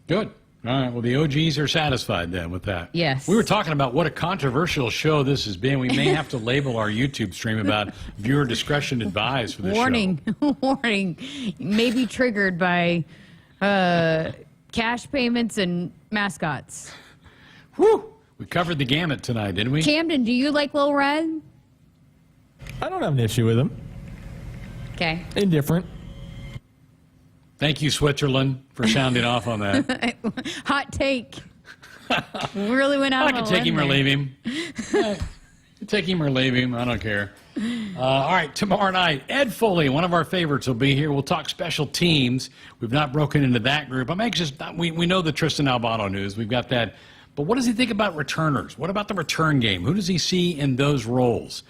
H: Good. All right. Well, the OGs are satisfied then with that.
I: Yes.
H: We were talking about what a controversial show this has been. We may have to label our YouTube stream about viewer discretion advised for this
I: Warning. Warning. May be triggered by cash payments and mascots.
H: Whew. We covered the gamut tonight, didn't we?
I: Camden, do you like Little Red?
A: I don't have an issue with him.
I: Okay.
A: Indifferent.
H: Thank you, Switzerland, for sounding off on that.
I: Hot take. Really went out
H: I can take him or leave him. Take him or leave him. I don't care. All right, tomorrow night, Ed Foley, one of our favorites, will be here. We'll talk special teams. We've not broken into that group. I'm anxious. We know the Tristan Albano news. We've got that. But what does he think about returners? What about the return game? Who does he see in those roles?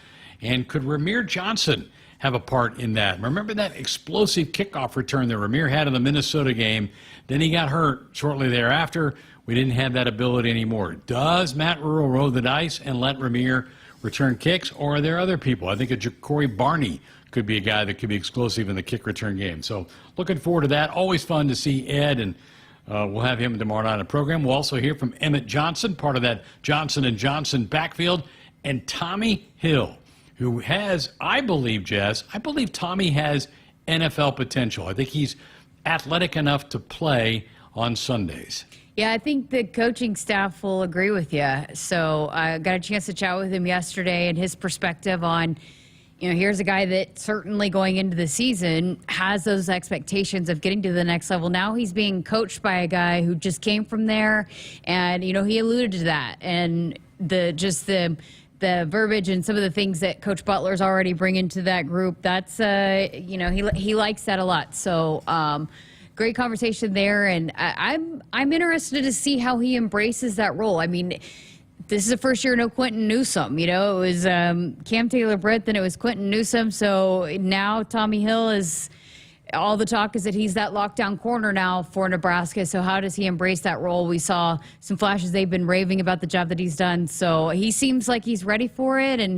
H: And could Ramir Johnson have a part in that? Remember that explosive kickoff return that Ramir had in the Minnesota game? Then he got hurt shortly thereafter. We didn't have that ability anymore. Does Matt Rule roll the dice and let Ramir return kicks, or are there other people? I think a Ja'Cory Barney could be a guy that could be explosive in the kick return game. So looking forward to that. Always fun to see Ed, and we'll have him tomorrow night on the program. We'll also hear from Emmett Johnson, part of that Johnson & Johnson backfield, and Tommy Hill, who has, I believe Tommy has NFL potential. I think he's athletic enough to play on Sundays.
I: Yeah, I think the coaching staff will agree with you. So I got a chance to chat with him yesterday, and his perspective on, here's a guy that certainly going into the season has those expectations of getting to the next level. Now he's being coached by a guy who just came from there, and, he alluded to that. And the verbiage and some of the things that Coach Butler's already bringing to that group, that's, he likes that a lot. So great conversation there, and I'm interested to see how he embraces that role. I mean, this is the first year no Quentin Newsome. It was Cam Taylor-Britt, then it was Quentin Newsome. So now Tommy Hill is... all the talk is that he's that lockdown corner now for Nebraska. So how does he embrace that role? We saw some flashes. They've been raving about the job that he's done. So he seems like he's ready for it. And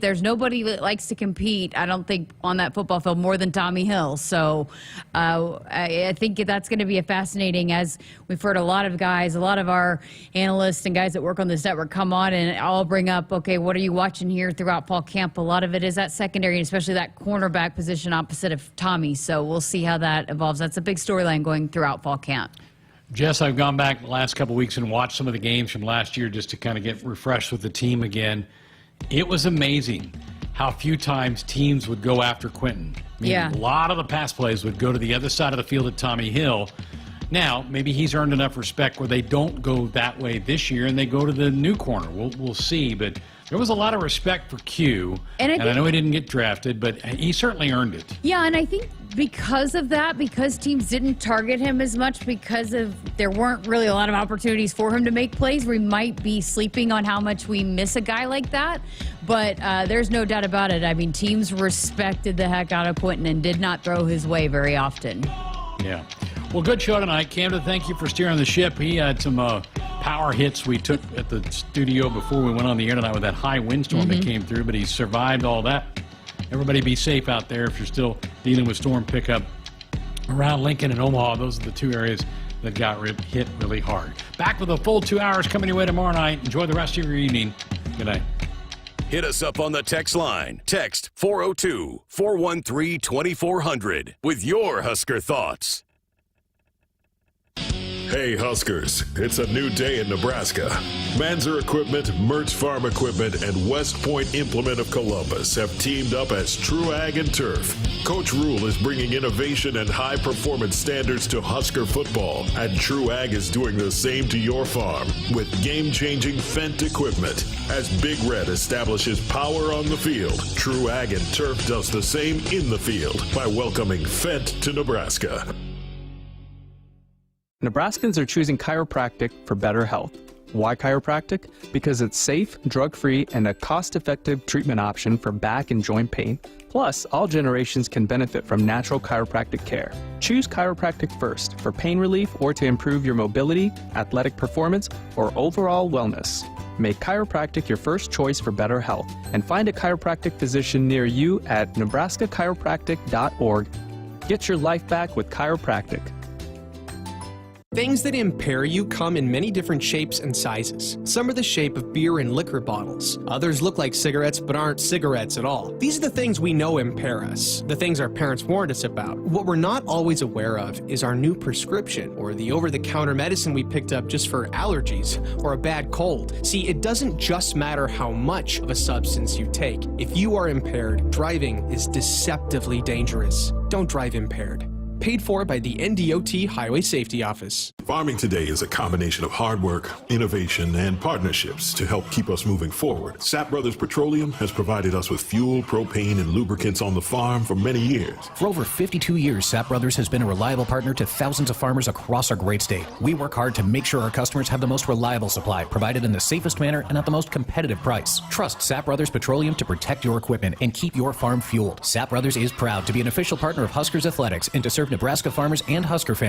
I: there's nobody that likes to compete, I don't think, on that football field more than Tommy Hill. So I think that's going to be a fascinating, as we've heard a lot of guys, a lot of our analysts and guys that work on this network come on and all bring up, okay, what are you watching here throughout fall camp? A lot of it is that secondary, especially that cornerback position opposite of Tommy. So we'll see how that evolves. That's a big storyline going throughout fall camp.
H: Jess, I've gone back the last couple of weeks and watched some of the games from last year just to kind of get refreshed with the team again. It was amazing how few times teams would go after Quentin. A lot of the pass plays would go to the other side of the field at Tommy Hill. Now, maybe he's earned enough respect where they don't go that way this year and they go to the new corner. We'll see, but there was a lot of respect for Q, and I know he didn't get drafted, but he certainly earned it.
I: Yeah, and I think because of that, because teams didn't target him as much, because there weren't really a lot of opportunities for him to make plays, we might be sleeping on how much we miss a guy like that. But there's no doubt about it. I mean, teams respected the heck out of Quentin and did not throw his way very often.
H: Yeah. Well, good show tonight. Camden, thank you for steering the ship. He had some power hits we took at the studio before we went on the air tonight with that high windstorm that came through, but he survived all that. Everybody be safe out there if you're still dealing with storm pickup around Lincoln and Omaha. Those are the two areas that got hit really hard. Back with a full 2 hours coming your way tomorrow night. Enjoy the rest of your evening. Good night.
B: Hit us up on the text line. Text 402-413-2400 with your Husker thoughts.
T: Hey Huskers, it's a new day in Nebraska. Manzer Equipment, Mertz Farm Equipment, and West Point Implement of Columbus have teamed up as True Ag and Turf. Coach Rule is bringing innovation and high-performance standards to Husker football, and True Ag is doing the same to your farm with game-changing Fendt equipment. As Big Red establishes power on the field, True Ag and Turf does the same in the field by welcoming Fendt to Nebraska.
J: Nebraskans are choosing chiropractic for better health. Why chiropractic? Because it's safe, drug-free, and a cost-effective treatment option for back and joint pain. Plus, all generations can benefit from natural chiropractic care. Choose chiropractic first for pain relief or to improve your mobility, athletic performance, or overall wellness. Make chiropractic your first choice for better health and find a chiropractic physician near you at nebraska-chiropractic.org. Get your life back with chiropractic.
C: Things that impair you come in many different shapes and sizes. Some are the shape of beer and liquor bottles. Others look like cigarettes but aren't cigarettes at all. These are the things we know impair us, the things our parents warned us about. What we're not always aware of is our new prescription or the over-the-counter medicine we picked up just for allergies or a bad cold. See, it doesn't just matter how much of a substance you take. If you are impaired, driving is deceptively dangerous. Don't drive impaired. Paid for by the NDOT Highway Safety Office.
T: Farming today is a combination of hard work, innovation, and partnerships to help keep us moving forward. Sap Brothers Petroleum has provided us with fuel, propane, and lubricants on the farm for many years.
P: For over 52 years, Sap Brothers has been a reliable partner to thousands of farmers across our great state. We work hard to make sure our customers have the most reliable supply, provided in the safest manner and at the most competitive price. Trust Sap Brothers Petroleum to protect your equipment and keep your farm fueled. Sap Brothers is proud to be an official partner of Huskers Athletics and to serve Nebraska farmers and Husker fans